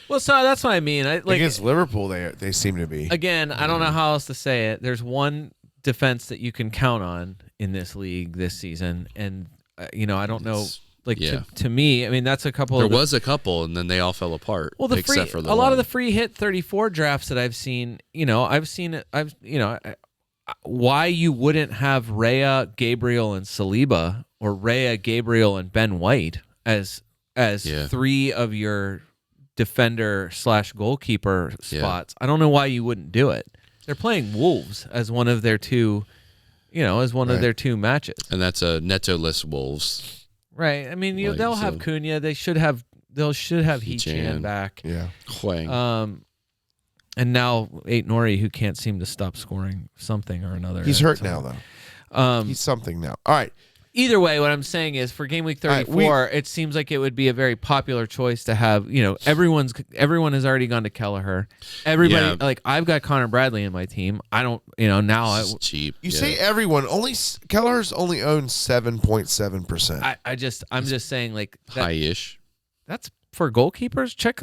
Well, so that's what I mean. Against Liverpool, they seem to be. Again, I don't know how else to say it. There's one defense that you can count on in this league this season, and I don't know. To me, that's a couple. There was a couple, and then they all fell apart. Well, except for a lot of the free hit 34 drafts that I've seen. Why you wouldn't have Raya, Gabriel, and Saliba, or Raya, Gabriel, and Ben White as 3 of your defender/goalkeeper spots. I don't know why you wouldn't do it. They're playing Wolves as one of their two, of their 2 matches, and that's a Neto-less Wolves. Right. They'll have Cunha. They should have Hee-Chan back. Yeah. Hwang. And now Nori, who can't seem to stop scoring something or another. He's hurt now, though. He's something now. All right. Either way, what I'm saying is for game week 34, it seems like it would be a very popular choice to have. Everyone has already gone to Kelleher. Everybody, I've got Connor Bradley in my team. I don't, now it's cheap. You say everyone. Kelleher's only owns 7.7%. I'm just saying high-ish. That's for goalkeepers. Check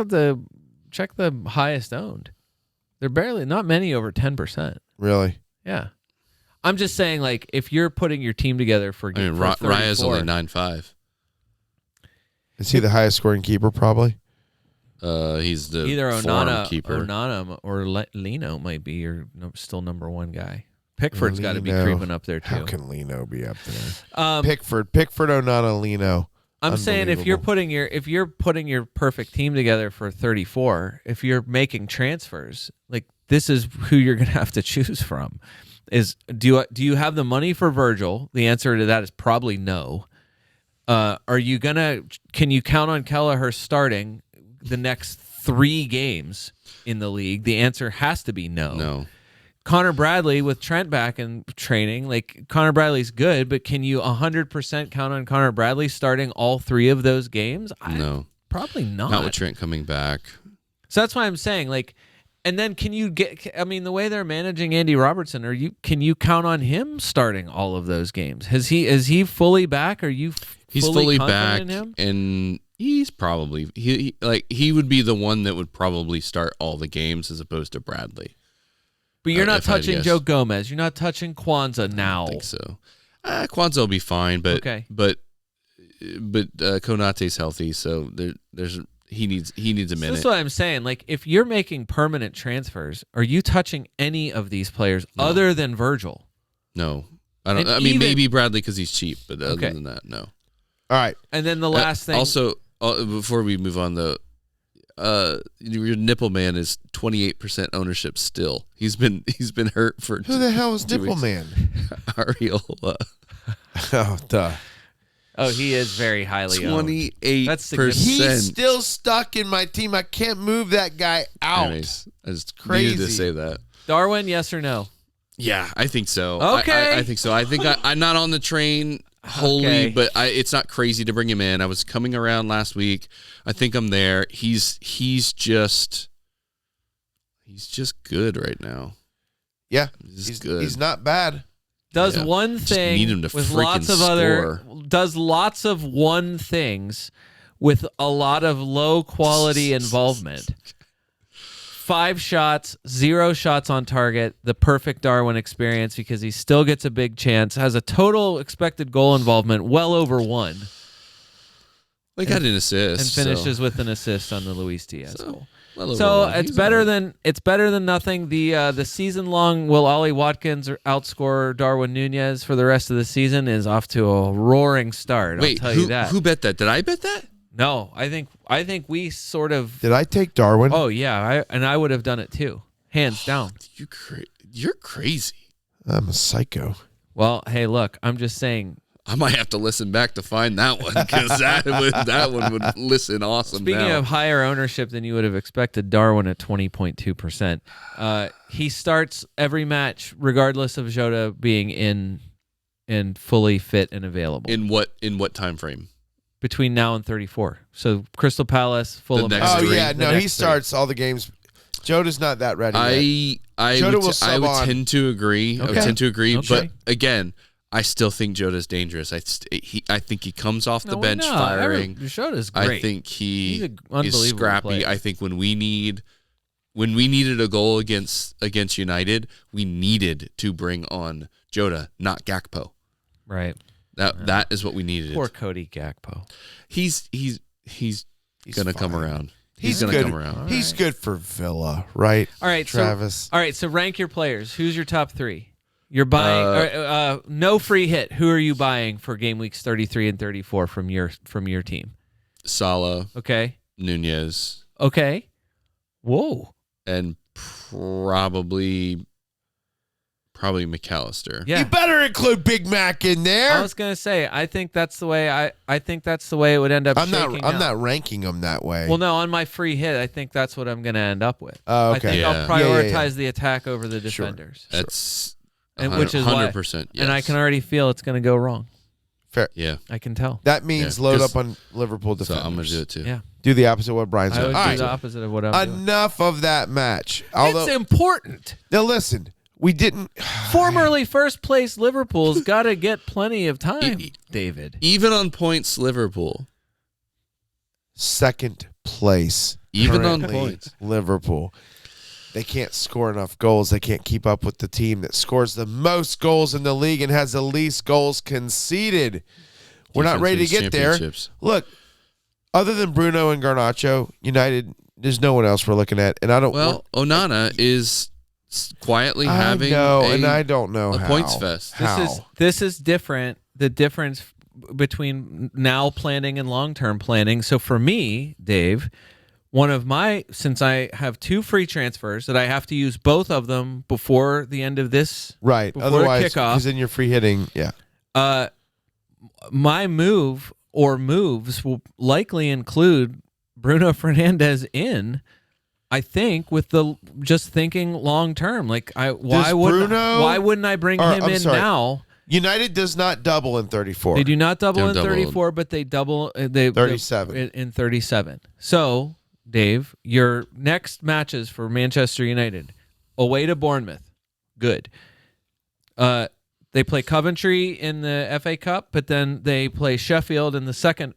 the highest owned. They're barely, not many over 10%. Really? Yeah. I'm just saying, if you're putting your team together for game, Raya's only 9.5. Is he the highest scoring keeper? Probably. He's the either forum keeper. Onana or Lino might be your still number one guy. Pickford's got to be creeping up there too. How can Lino be up there? Pickford, Onana, Lino. I'm saying if you're putting your perfect team together for 34, if you're making transfers, like this is who you're going to have to choose from. Do you have the money for Virgil? The answer to that is probably no. Can you count on Kelleher starting the next 3 games in the league? The answer has to be no. No. Connor Bradley with Trent back in training, like Connor Bradley's good, but can you 100% count on Connor Bradley starting all 3 of those games? No. Probably not. Not with Trent coming back. So that's why I'm saying, like, and then can you the way they're managing Andy Robertson, can you count on him starting all of those games? Is he fully back? Are you He's fully back, in him? and he's probably he would be the one that would probably start all the games as opposed to Bradley. But you're not touching Joe Gomez. You're not touching Kwanzaa now. I don't think so. Kwanzaa will be fine, but okay. but Konate's healthy, so he needs a minute. So that's what I'm saying. Like, if you're making permanent transfers, are you touching any of these players other than Virgil? No, I don't. I mean, maybe Bradley because he's cheap, but other than that, no. All right. And then the last thing. Also, before we move on, your Nipple Man is 28% ownership still. He's been hurt for. Who the hell is 2 Nipple weeks. Man? Ariola. Oh, duh. Oh, he is very highly owned. 28%. That's significant. He's still stuck in my team. I can't move that guy out. Anyways, I just Crazy. needed to say that. Darwin, yes or no? Yeah, I think so. Okay. I think so. I think I'm not on the train wholly, Okay. but it's not crazy to bring him in. I was coming around last week. I think I'm there. He's just good right now. Yeah, He's good. He's not bad. Does Yeah. one Just thing need him to with freaking lots of score. does lots of one things with a lot of low quality involvement. 5 shots, 0 shots on target, the perfect Darwin experience because he still gets a big chance, has a total expected goal involvement well over 1. He got an assist And finishes with an assist on the Luis Diaz goal. well over So one. it's He's better all right. than nothing. The season long will Ollie Watkins outscore Darwin Nunez for the rest of the season is off to a roaring start. Wait, I'll tell you that. who bet that? Did I bet that? No, I think we sort of. Did I take Darwin? Oh yeah, I would have done it too, hands down. You're crazy. I'm a psycho. Well, hey, look, I'm just saying. I might have to listen back to find that one because that one would listen awesome. Speaking now. of higher ownership than you would have expected, Darwin at 20.2%. He starts every match regardless of Jota being in fully fit and available. In what time frame? Between now and 34. So Crystal Palace, Fulham. The next Oh three. yeah, The no, next he 3. starts all the games. Jota's not that ready yet. I Jota would, will sub I would on. tend to agree. I would Okay. tend to agree, Okay. but again, I still think Jota's dangerous. I think he comes off the bench firing. Jota's great. I think He's he an unbelievable is scrappy. player. I think when we needed a goal against United, we needed to bring on Jota, not Gakpo. Right. That is what we needed. Poor Cody Gakpo. He's gonna come fine. around. He's gonna good. come around. He's good for Villa, right? All right, Travis. All right, so rank your players. Who's your top 3? You're buying no free hit. Who are you buying for game weeks 33 and 34 from your team? Salah, Okay. Nunez, Okay. Whoa. and probably McAllister. Yeah. You better include Big Mac in there. I was gonna say. I think that's the way. I think that's the way it would end up. I'm shaking out. not ranking them that way. Well, no, on my free hit, I think that's what I'm gonna end up with. Oh, I okay. think Yeah. I'll prioritize Yeah. the attack over the Sure. defenders. That's Which is why. 100%. Yes. And I can already feel it's gonna go wrong. Fair. Yeah. I can tell. That means Yeah, load 'cause- up on Liverpool So defenders. I'm gonna do it too. Yeah. Do the opposite of what Brian's I doing. would All do right. the opposite of what I'm doing. Enough of that match. Although It's important. now listen, we didn't. Formerly first place Liverpool's got to get plenty of time, E- David. Even on points, Liverpool. Second place. Even on currently, points. Liverpool. They can't score enough goals. They can't keep up with the team that scores the most goals in the league and has the least goals conceded. We're not Defense ready to wins get there. championships. Look, Other than Bruno and Garnacho, United, there's no one else we're looking at. And I don't. Well, Onana is quietly I having know, and I don't know a how. points fest. This is different. The difference between now planning and long-term planning. So for me, Dave, since I have 2 free transfers that I have to use both of them before the end of this, Right. before Otherwise, kickoff, because then you're free hitting. Yeah. my move or moves will likely include Bruno Fernandes in. I think with the just thinking long term, like why wouldn't I bring him in now? United does not double in 34. They do not double Don't in double. 34, but they double 37. in 37. So, Dave, your next matches for Manchester United: away to Bournemouth, good. They play Coventry in the FA Cup, but then they play Sheffield in the second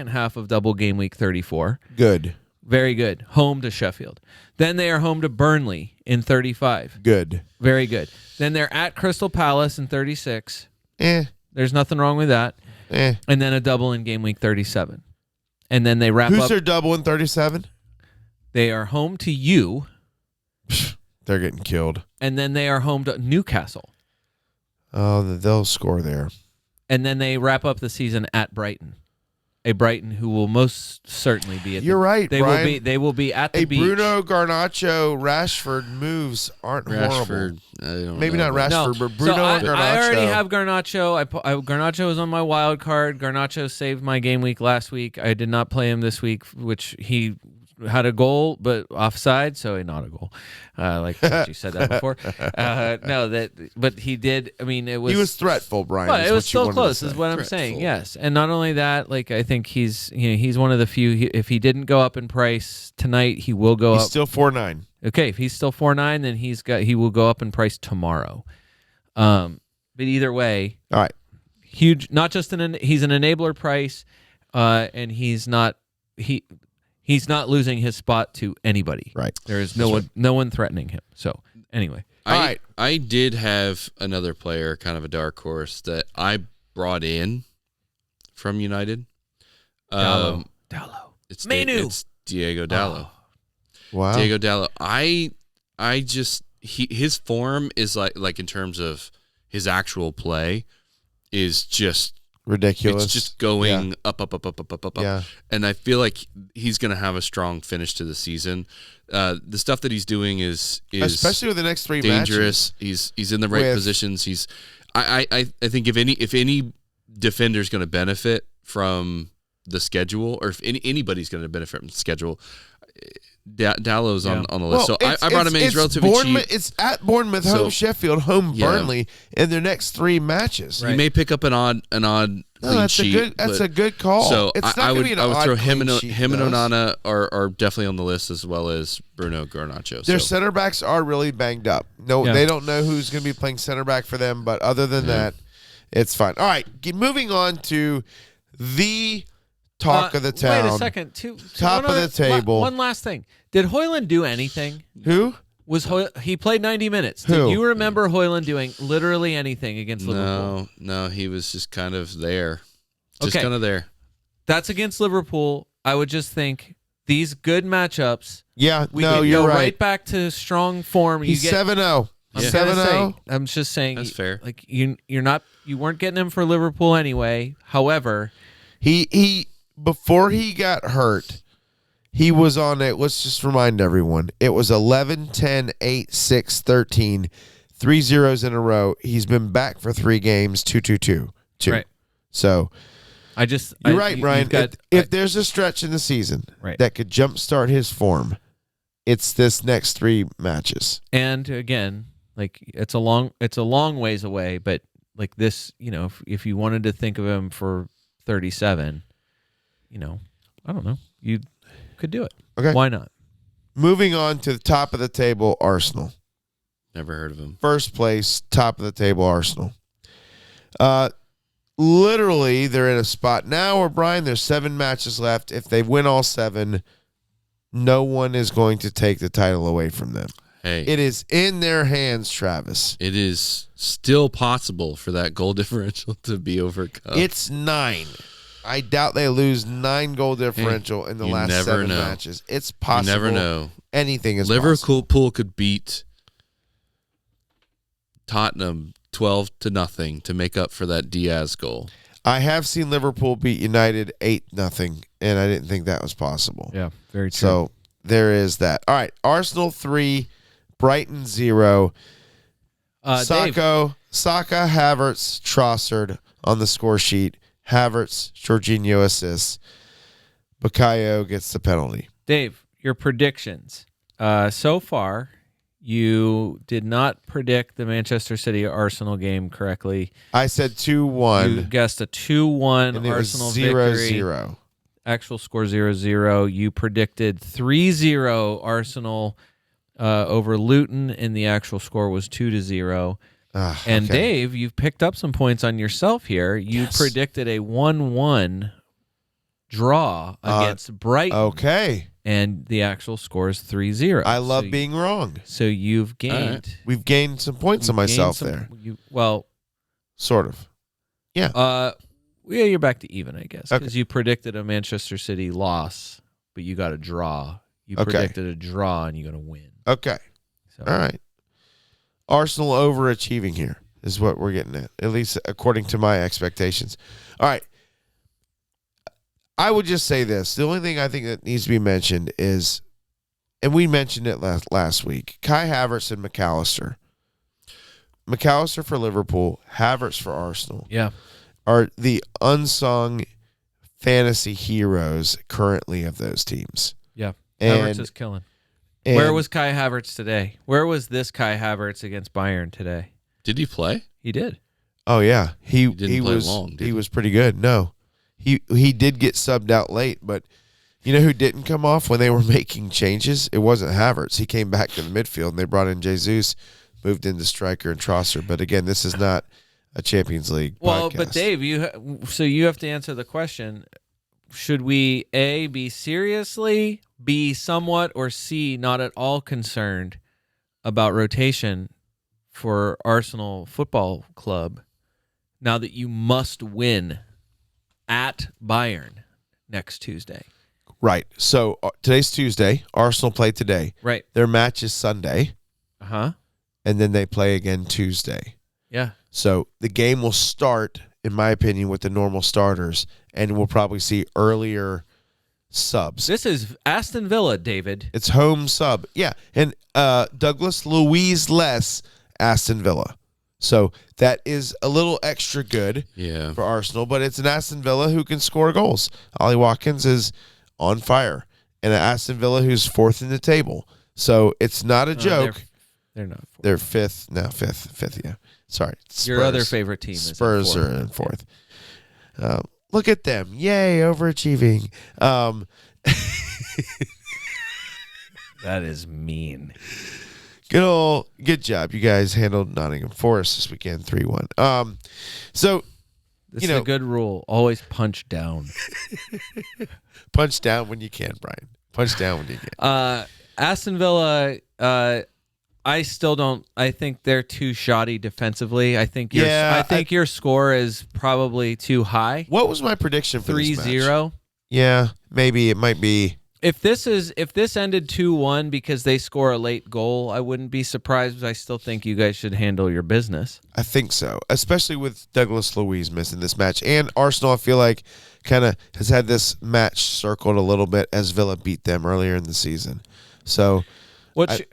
half of double game week 34. Good. Very good. Home to Sheffield. Then they are home to Burnley in 35. Good. Very good. Then they're at Crystal Palace in 36. There's nothing wrong with that. And then a double in game week 37. And then they wrap up. Who's their double in 37? They are home to you. They're getting killed. And then they are home to Newcastle. Oh, they'll score there. And then they wrap up the season at Brighton. A Brighton who will most certainly be at You're right, Brian. They will be at the beach. Bruno, Garnacho, Rashford moves aren't horrible. Maybe not Rashford, but Bruno and Garnacho. I already have Garnacho. Garnacho was on my wild card. Garnacho saved my game week last week. I did not play him this week, which he had a goal, but offside, so not a goal. Like you said that before. But he did. I mean, it was. He was threatful, Brian. But it was still close, is what I'm saying. Yes, and not only that, like I think he's one of the few. If he didn't go up in price tonight, he will go up. He's still 4.9. Okay, if he's still 4.9, then he will go up in price tomorrow. But either way, all right, huge. Not just he's an enabler price, and he's not losing his spot to anybody. Right. There is no one threatening him. So anyway, I did have another player, kind of a dark horse that I brought in from United. Dallo. It's Diego Dallo. Oh. Wow. Diego Dallo. I just his form is like in terms of his actual play is just ridiculous. It's just going up. Yeah. And I feel like he's going to have a strong finish to the season. The stuff that he's doing is especially with the next 3 dangerous. matches. He's in the right positions. I think if any defender is going to benefit from the schedule, or if anybody's going to benefit from the schedule, Dallow's on the list. So I brought him in. He's relatively cheap. It's at Bournemouth, home Sheffield, home Burnley in their next 3 matches. Right. You may pick up an odd clean sheet. That's a good call. So I would throw him and Onana are definitely on the list, as well as Bruno Garnacho. Their center backs are really banged up. They don't know who's going to be playing center back for them, but other than that, it's fine. All right, moving on to the talk of the town. Wait a second. Top of the table. One last thing. Did Højlund do anything? Who? He played 90 minutes. Who? Did you remember Højlund doing literally anything against Liverpool? No, he was just kind of there. Kind of there. That's against Liverpool. I would just think these good matchups. Yeah, we can you're go right. back to strong form. He's 7-0. 7-0. I'm just saying that's fair. Like you weren't getting him for Liverpool anyway. However, he before he got hurt, he was on it. Let's just remind everyone. It was 11, 10, 8, 6, 13. 3 zeros in a row. He's been back for 3 games, 2-2-2. Right. So you're right, Brian. If there's a stretch in the season that could jumpstart his form, it's this next 3 matches. And again, like it's a long ways away, but like this, if you wanted to think of him for 37, I don't know, you could do it. Okay. Why not? Moving on to the top of the table, Arsenal. Never heard of him. First place, top of the table, Arsenal. Literally, they're in a spot now where, Brian, there's 7 matches left. If they win all 7, no one is going to take the title away from them. Hey, it is in their hands, Travis. It is still possible for that goal differential to be overcome. It's 9. I doubt they lose 9-goal differential in the you last never 7 know. matches. It's possible. You never know. Anything is possible. Liverpool could beat Tottenham 12-0 to make up for that Diaz goal. I have seen Liverpool beat United 8-0, and I didn't think that was possible. Yeah, very true. So there is that. All right, Arsenal 3, Brighton 0. Saka, Havertz, Trossard on the score sheet. Havertz, Jorginho assists. Bukayo gets the penalty. Dave, your predictions. So far, you did not predict the Manchester City-Arsenal game correctly. I said 2-1. You guessed a 2-1 and it Arsenal was victory. 0-0. Actual score 0-0. You predicted 3-0 Arsenal over Luton, and the actual score was 2-0. And okay. Dave, you've picked up some points on yourself here. You predicted a 1-1 draw against Brighton. Okay. And the actual score is 3-0. I love being wrong. So you've gained. Right. We've gained some points on myself there. Sort of. Yeah. Yeah, you're back to even, I guess, because Okay. you predicted a Manchester City loss, but you got a draw. You Okay. predicted a draw, and you got a win. Okay. So, All right. Arsenal overachieving here is what we're getting at least according to my expectations. All right. I would just say this. The only thing I think that needs to be mentioned is, and we mentioned it last week, Kai Havertz and McAllister. McAllister for Liverpool, Havertz for Arsenal. Yeah. Are the unsung fantasy heroes currently of those teams. Yeah. And- Havertz is killing. And Where was Kai Havertz today? Where was this Kai Havertz against Bayern today? Did he play? He did. Oh yeah, he didn't play was long, did he he? was pretty good. No, he did get subbed out late, but you know who didn't come off when they were making changes? It wasn't Havertz. He came back to the midfield and they brought in Jesus, moved into striker and Trossard. But again, this is not a Champions League Well, podcast. but Dave, so you have to answer the question: should we A, be seriously, B, somewhat, or C, not at all concerned about rotation for Arsenal Football Club now that you must win at Bayern next Tuesday? Right. So today's Tuesday. Arsenal play today. Right. Their match is Sunday, Uh-huh. and then they play again Tuesday. Yeah. So the game will start, in my opinion, with the normal starters, and we'll probably see earlier subs. This is Aston Villa, David. It's home sub. Yeah. And Douglas Luiz less Aston Villa. So that is a little extra good Yeah. for Arsenal, but it's an Aston Villa who can score goals. Ollie Watkins is on fire. And an Aston Villa who's fourth in the table. So it's not a joke. They're not. They're fifth. No, fifth, yeah. Sorry. Your other Spurs. favorite team is Spurs in are in fourth. Look at them. Yay, overachieving. That is mean. Good job. You guys handled Nottingham Forest this weekend 3-1. So, This you is know, a good rule. Always punch down. punch down when you can, Brian. Punch down when you can. Aston Villa, I still don't. I think they're too shoddy defensively. I think your score is probably too high. What was my prediction for this match? 3-0. Yeah, maybe it might be. If this ended 2-1 because they score a late goal, I wouldn't be surprised. But I still think you guys should handle your business. I think so, especially with Douglas Luiz missing this match. And Arsenal, I feel like, kind of has had this match circled a little bit as Villa beat them earlier in the season. So,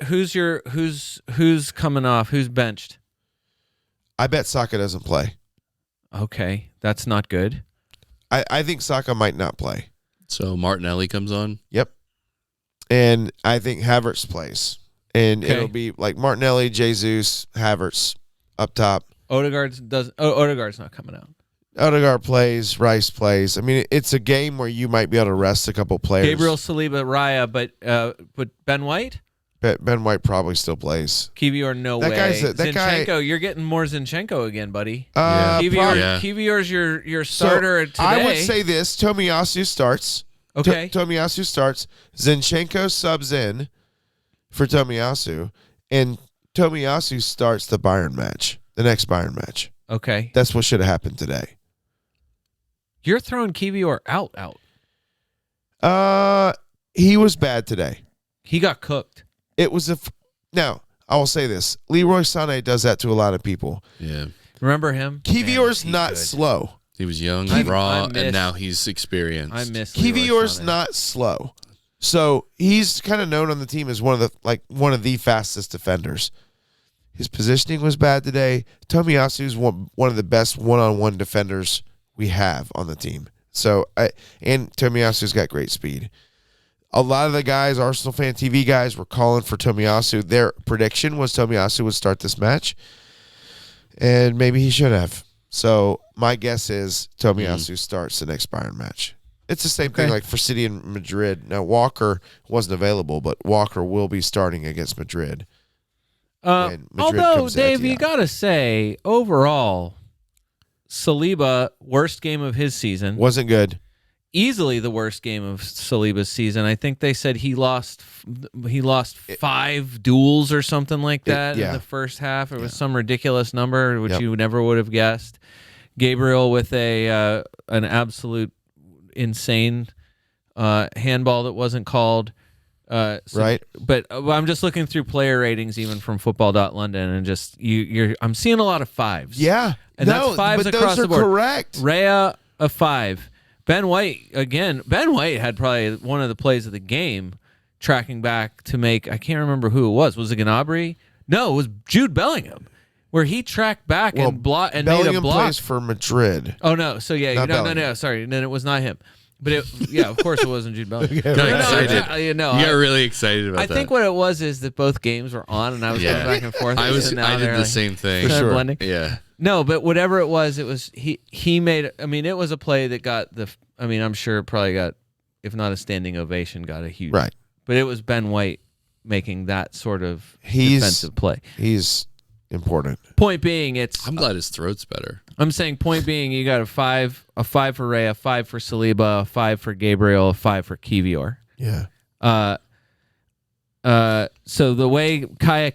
Who's coming off? Who's benched? I bet Saka doesn't play. Okay, that's not good. I think Saka might not play. So Martinelli comes on. Yep. And I think Havertz plays. And Okay. it'll be like Martinelli, Jesus, Havertz up top. Odegaard's not coming out. Odegaard plays, Rice plays. I mean, it's a game where you might be able to rest a couple players. Gabriel Saliba, Raya, but Ben White, Ben White probably still plays. Kivior, no That way. guy's that guy. Zinchenko, you're getting more Zinchenko again, buddy. Probably. Kivior's your starter today. I would say this: Tomiyasu starts. Okay. Tomiyasu starts. Zinchenko subs in for Tomiyasu, and Tomiyasu starts the next Bayern match. Okay. That's what should have happened today. You're throwing Kivior out. He was bad today. He got cooked. It was now, I will say this. Leroy Sané does that to a lot of people. Yeah. Remember him? Kivior's Man, not good. slow. He was young, I raw, miss- and now he's experienced. I miss Leroy Kivior's Sané. not slow. So he's kind of known on the team as one of the fastest defenders. His positioning was bad today. Tomiyasu's one of the best one-on-one defenders we have on the team. So and Tomiyasu's got great speed. A lot of the guys, Arsenal Fan TV guys, were calling for Tomiyasu. Their prediction was Tomiyasu would start this match, and maybe he should have. So my guess is Tomiyasu starts the next Bayern match. It's the same thing like for City and Madrid. Now, Walker wasn't available, but Walker will be starting against Madrid. when Madrid Although, comes to Dave, you Etihad. got to say, overall, Saliba, worst game of his season. Wasn't good. Easily the worst game of Saliba's season. I think they said he lost 5 duels or something like that in the first half. It was some ridiculous number, which you never would have guessed. Gabriel with an absolute insane handball that wasn't called. Right. But I'm just looking through player ratings even from football.london and just I'm seeing a lot of 5s. Yeah. And that's 5s but across those the board. are correct. Rhea, a 5. Ben White, again, Ben White had probably one of the plays of the game tracking back to make, I can't remember who it was. Was it Gnabry? No, it was Jude Bellingham, where he tracked back and made a Bellingham block. plays for Madrid. Oh, no. So, yeah, Not no, sorry. Then it was not him. But, of course it wasn't Jude Bellingham. Got excited. You you got really excited about I that. think what it was is that both games were on, and I was going back and forth. I did the same thing. For sure. Blending. Yeah. No, but whatever it was he made. I mean, it was a play that got the. I mean, I'm sure it probably got, if not a standing ovation, got a huge. Right. But it was Ben White making that sort of defensive play. He's important. Point being, I'm glad his throat's better. I'm saying point being, you got a 5 for Ray, a 5 for Saliba, a 5 for Gabriel, a 5 for Kivior. Yeah. So the way Kaya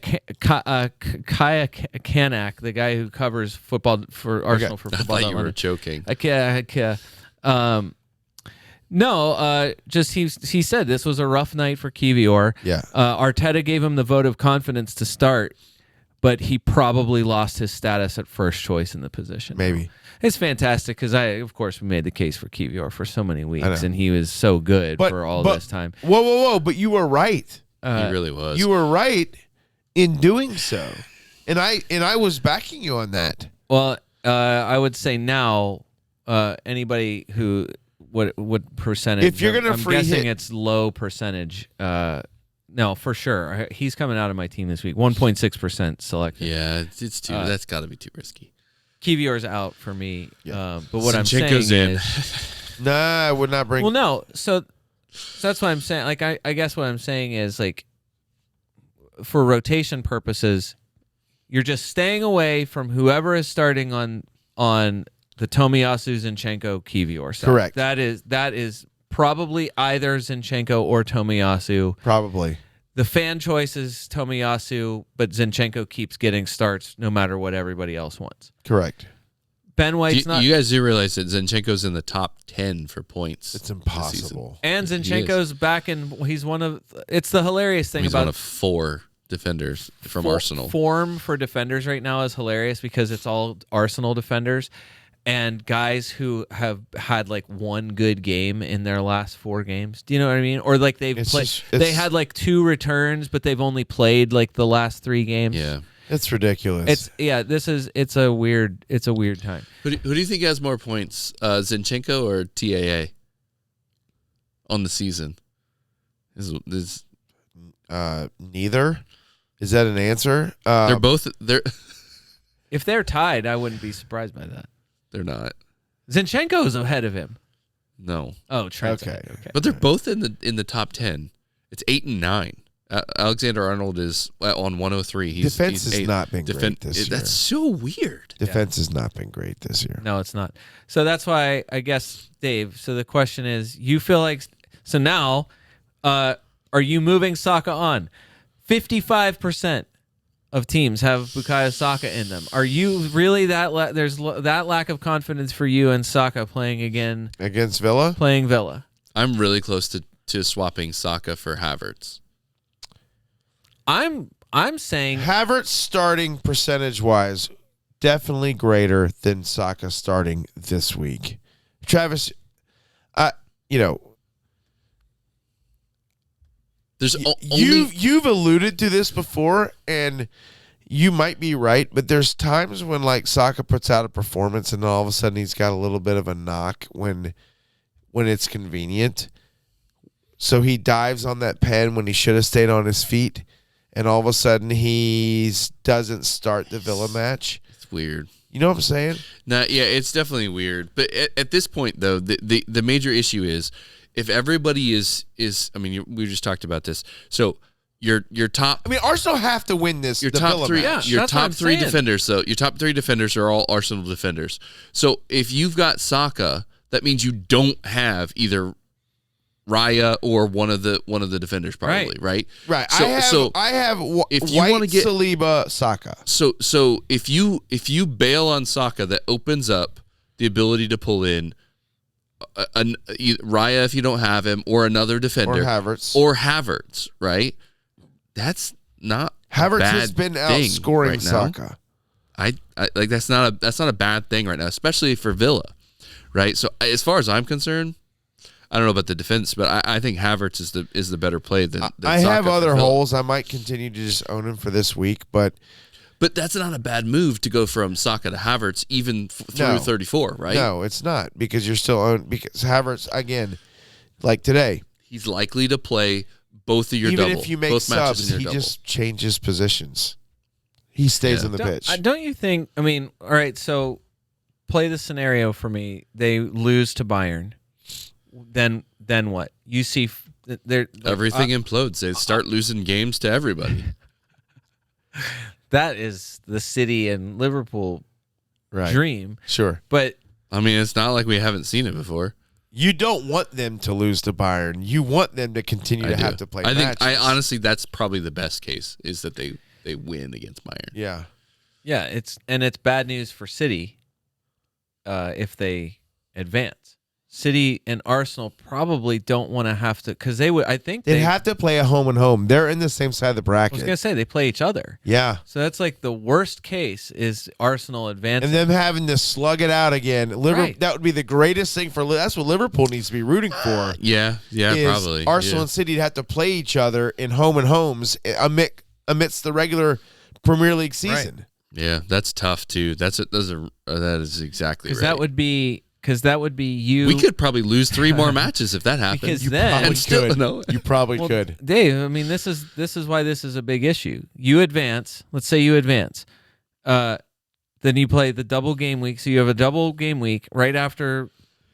Kanak, the guy who covers football for Arsenal for I football, thought you were joking. Just he said this was a rough night for Kivior. Yeah. Arteta gave him the vote of confidence to start, but he probably lost his status at first choice in the position. Maybe. It's fantastic because of course, we made the case for Kivior for so many I weeks, know. and he was so good for all this time. Whoa! But you were right. He really was. You were right in doing so, and I was backing you on that. Well, I would say now, anybody who what percentage? If you're gonna I'm free guessing hit- it's low percentage. No, for sure. He's coming out of my team this week. 1.6% selected. Yeah, it's too. That's got to be too risky. Kivior's out for me. Yeah. But what I'm saying Zinchenko's in. is, Nah, I would not bring. well, no. So that's what I'm saying. Like, I guess what I'm saying is, like, for rotation purposes, you're just staying away from whoever is starting on the Tomiyasu, Zinchenko, Kivior side. Correct. That is probably either Zinchenko or Tomiyasu. Probably. The fan choice is Tomiyasu, but Zinchenko keeps getting starts no matter what everybody else wants. Correct. Ben White's not. You guys do realize that Zinchenko's in the top 10 for points. It's this impossible. And He Zinchenko's back in. He's one of. It's the hilarious thing He's about one of 4 defenders from Arsenal. Form for defenders right now is hilarious because it's all Arsenal defenders and guys who have had like one good game in their last 4 games. Do you know what I mean? Or like they've played. They had like 2 returns, but they've only played like the last 3 games. Yeah. It's ridiculous. It's a weird time. Who do you think has more points, Zinchenko or TAA on the season? Neither. Is that an answer? They're both. If they're tied, I wouldn't be surprised by that. They're not. Zinchenko's ahead of him. No. Oh, Trent's Okay. ahead. Okay. But they're both in the top 10. It's 8 and 9. Alexander Arnold is on 103. Defense he's has 8. not been great this year. That's so weird. Defense has not been great this year. No, it's not. So that's why I guess, Dave, so the question is, you feel like, so now, are you moving Saka on? 55% of teams have Bukayo Saka in them. Are you really that there's that lack of confidence for you in Saka playing again against Villa? Playing Villa. I'm really close to swapping Saka for Havertz. I'm saying Havertz starting percentage-wise definitely greater than Saka starting this week. Travis, There's you've alluded to this before, and you might be right, but there's times when like Saka puts out a performance, and then all of a sudden he's got a little bit of a knock when it's convenient. So he dives on that pen when he should have stayed on his feet, and all of a sudden he doesn't start the Villa match. It's weird. You know what I'm saying? No, yeah, it's definitely weird. But at this point, though, the major issue is if everybody is I mean, we just talked about this. So your top. I mean, Arsenal have to win this. Your the top Villa three. match. Your that's what top I'm three saying. defenders. So your top three defenders are all Arsenal defenders. So if you've got Saka, that means you don't have either Raya or one of the defenders, probably, right? Right. So I have if you White, wanna get- Saliba, Saka. So if you bail on Saka, that opens up the ability to pull in Raya if you don't have him, or another defender, Or Havertz, right? That's not Havertz a bad has been thing outscoring right now. Saka. I like that's not a bad thing right now, especially for Villa, right? So as far as I'm concerned, I don't know about the defense, but I think Havertz is the better play than I Saka have for other Villa. holes. I might continue to just own him for this week, but But that's not a bad move to go from Saka to Havertz even through No. 34, right? no, it's not, because you're still own, because Havertz, again, like today, He's likely to play both of your even double, if you make both matches subs, in your he double. just changes positions. He stays Yeah. on the pitch. Don't you think? I mean, all right. So play the scenario for me. They lose to Bayern. Then what? You see, Everything implodes. They start losing games to everybody. that is the City and Liverpool Right. dream. Sure. But I mean, it's not like we haven't seen it before. You don't want them to lose to Bayern. You want them to continue to do. have to play I matches. think honestly that's probably the best case is that they win against Bayern. Yeah. yeah, it's bad news for City if they advance. City and Arsenal probably don't want to have to, because they would. I think They'd have to play a home and home. They're in the same side of the I was bracket. gonna say they play each other. Yeah. So that's like the worst case is Arsenal advancing. And them having to slug it out again. Right. That would be the greatest thing for. That's what Liverpool needs to be rooting for. Yeah, is probably. Arsenal yeah. and City have to play each other in home and homes amidst the regular Premier League season. Yeah, that's tough too. That is exactly Because right. that would be you. We could probably lose 3 more matches if that happens. Because You then- probably And still- could. no. You probably Well, could. Dave, I mean, this is why this is a big issue. You advance. Let's say you advance. Then you play the double game week. So you have a double game week right after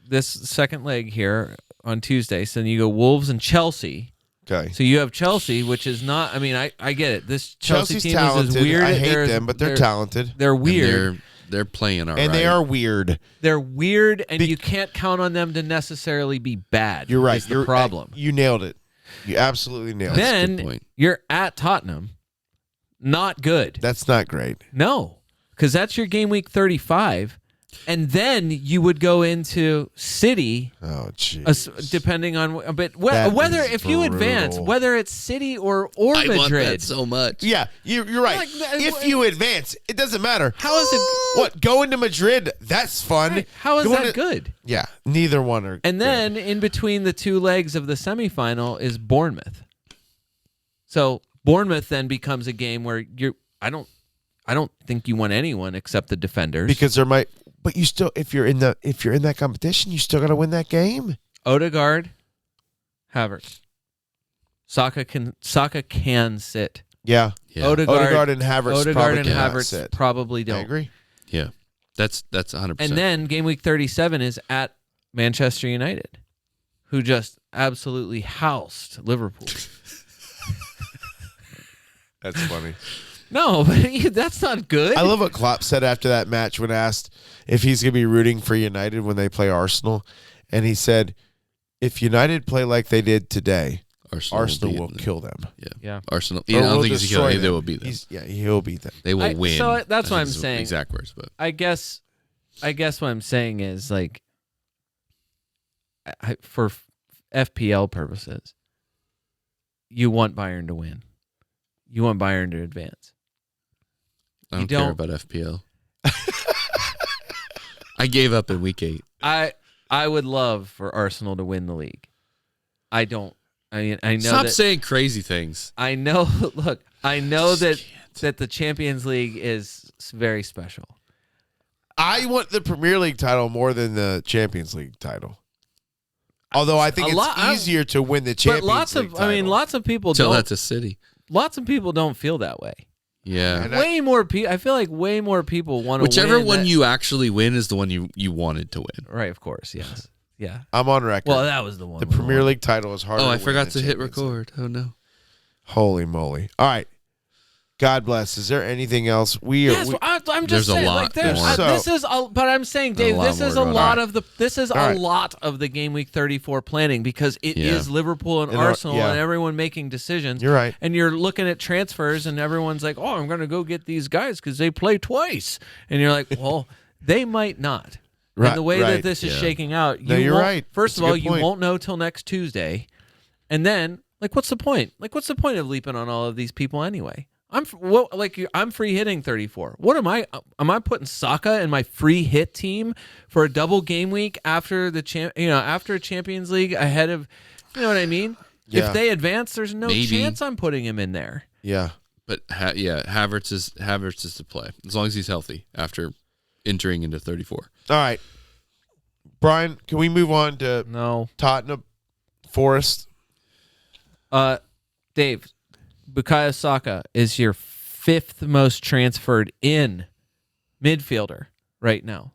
this second leg here on Tuesday. So then you go Wolves and Chelsea. Okay. So you have Chelsea, which is not. I mean, I get it. This Chelsea Chelsea's team talented. is as weird. I hate them, but they're talented. They're And weird. They're playing all right. And they are weird. They're weird, and you can't count on them to necessarily be bad. You're right. Is the problem. You nailed it. You absolutely nailed it. That's a good Then point. you're at Tottenham. Not good. That's not great. No, because that's your game week 35, and then you would go into City, Oh, jeez. depending on That whether is if you advance, brutal. whether it's City or I want Madrid. that so much. Yeah, you're right. Like, If you advance, it doesn't matter. How is it? What, going to Madrid? That's fun. Right, how is Going that to- good? Yeah, neither one are. And then in between the two legs of the semifinal is Bournemouth. So Bournemouth then becomes a game where I don't think you want anyone except the defenders. because there might, but you still, if you're in that competition, you still got to win that game. Odegaard, Havertz, Saka can sit. Yeah, Yeah. Odegaard and Havertz. Odegaard probably and cannot Havertz sit. probably I don't. agree. Yeah. That's 100%. And then game week 37 is at Manchester United, who just absolutely housed Liverpool. That's funny. No, but that's not good. I love what Klopp said after that match when asked if he's going to be rooting for United when they play Arsenal, and he said, "If United play like they did today, Arsenal will kill them. Yeah. Arsenal. Or I don't will think he's destroy killing. them. They will beat them. He'll beat them. They will win. So that's what I'm his saying. Exact words, but I guess what I'm saying is like, for FPL purposes, you want Bayern to win. You want Bayern to advance. I don't care about FPL. I gave up in week 8. I would love for Arsenal to win the league. I don't. I know. Stop saying crazy things. I know. Look, I know that the Champions League is very special. I want the Premier League title more than the Champions League title. Although I think it's easier to win the Champions League title. lots of people Tell don't. that to City. Lots of people don't feel that way. Yeah. Way more people. I feel like way more people want to win. Whichever one you actually win is the one you wanted to win. Right, of course, yes. Yeah. I'm on record. Well, that was the one. The Premier League title is harder. Oh, I to forgot win to than hit Champions record. Oh, no. Holy moly. All right. God bless. Is there anything else? I'm just There's a saying. lot Like, but I'm saying, Dave, this is a lot of the game week 34 planning because it is Liverpool and Arsenal and everyone making decisions. You're right. And you're looking at transfers and everyone's like, "Oh, I'm going to go get these guys because they play twice," and you're like, "Well, they might not." Right, and the way that this is shaking out, you're right. First That's of a all, good you point. won't know till next Tuesday, and then what's the point? What's the point of leaping on all of these people anyway? I'm free hitting 34. What am I? Am I putting Saka in my free hit team for a double game week after after Champions League ahead of, you know what I mean? Yeah. If they advance, there's no Maybe. chance I'm putting him in there. Yeah. But Havertz is to play as long as he's healthy after entering into 34. All right. Brian, can we move on to No, Tottenham Forest? Dave, Bukayo Saka is your 5th most transferred in midfielder right now.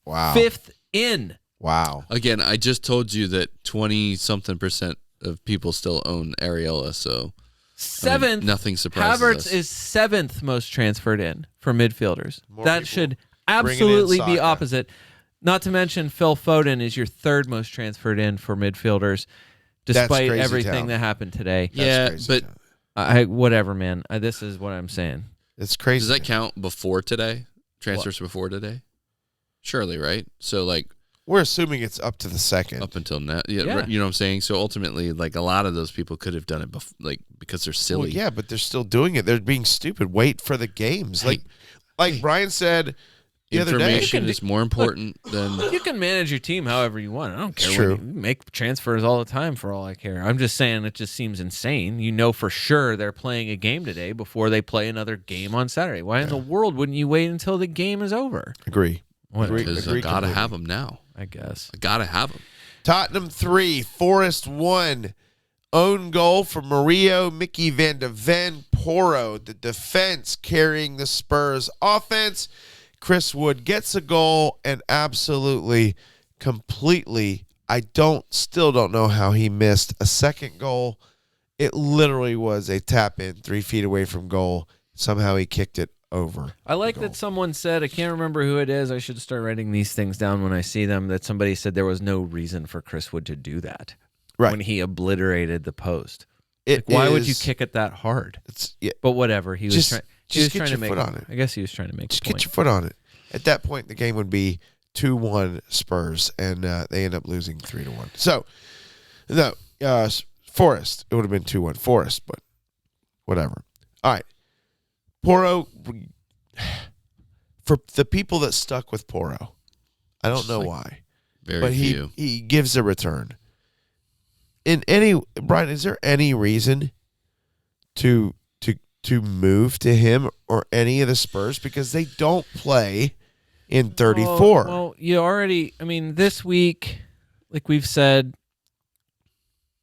Wow. 5th in. Wow. Again, I just told you that 20-something% of people still own Areola, so 7th. nothing surprises Havertz us. is 7th most transferred in for midfielders. More That people should bringing absolutely in be Saka. opposite. Not to mention Phil Foden is your 3rd most transferred in for midfielders, despite crazy everything town. that happened today. Yeah, That's but crazy. Whatever, man. This is what I'm saying. It's crazy. does that count before today? Transfers before today? Surely, right? So, We're assuming it's up to the second. up until now. Yeah, Yeah. right, you know what I'm saying? So, ultimately, a lot of those people could have done it because they're silly. Well, yeah, but they're still doing it. They're being stupid. Wait for the games. Like Brian said the other day. Information is more important than... You can manage your team however you want. I don't care. It's true. You make transfers all the time for all I care. I'm just saying it just seems insane. You know for sure they're playing a game today before they play another game on Saturday. Why in the world wouldn't you wait until the game is over? Agree. Whatever. Because I Agree got to completely. have them now. I guess. I got to have them. Tottenham 3, Forest 1. Own goal for Mario, Mickey van de Ven, Porro. The defense carrying the Spurs offense. Chris Wood gets a goal and absolutely, completely, still don't know how he missed a second goal. It literally was a tap in 3 feet away from goal. Somehow he kicked it over. I like that someone said, I can't remember who it is. I should start writing these things down when I see them, that somebody said there was no reason for Chris Wood to do that. Right. When he obliterated the post. It Why would you is- kick it that hard? Yeah, But whatever. He was Just- trying. just He was get trying your to make. foot on it. I guess he was trying to make. just a get point. your foot on it. At that point, the game would be 2-1 Spurs, and they end up losing 3-1. So, no, Forest. It would have been 2-1 Forest, but whatever. All right. Porro, for the people that stuck with Porro, I don't know why, Very but few. he gives a return. Brian, is there any reason to move to him or any of the Spurs, because they don't play in 34? Well, you already. I mean, this week, like we've said,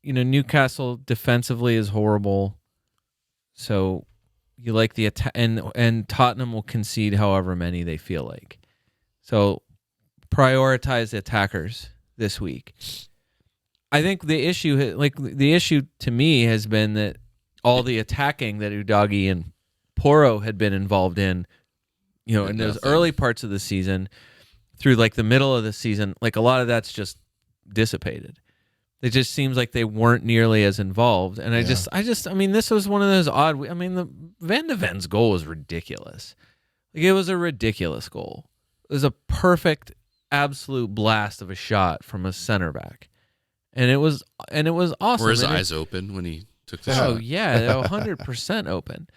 Newcastle defensively is horrible. So you like the attack, and Tottenham will concede however many they feel like. So prioritize the attackers this week. I think the issue to me has been that all the attacking that Udogie and Porro had been involved in, in those early parts of the season, through the middle of the season, a lot of that's just dissipated. It just seems like they weren't nearly as involved. And I mean, this was one of those odd. I mean, the Van de Ven's goal was ridiculous. Like, it was a ridiculous goal. It was a perfect, absolute blast of a shot from a center back, and it was awesome. Were his eyes open when he took the shot? Oh yeah, 100% open.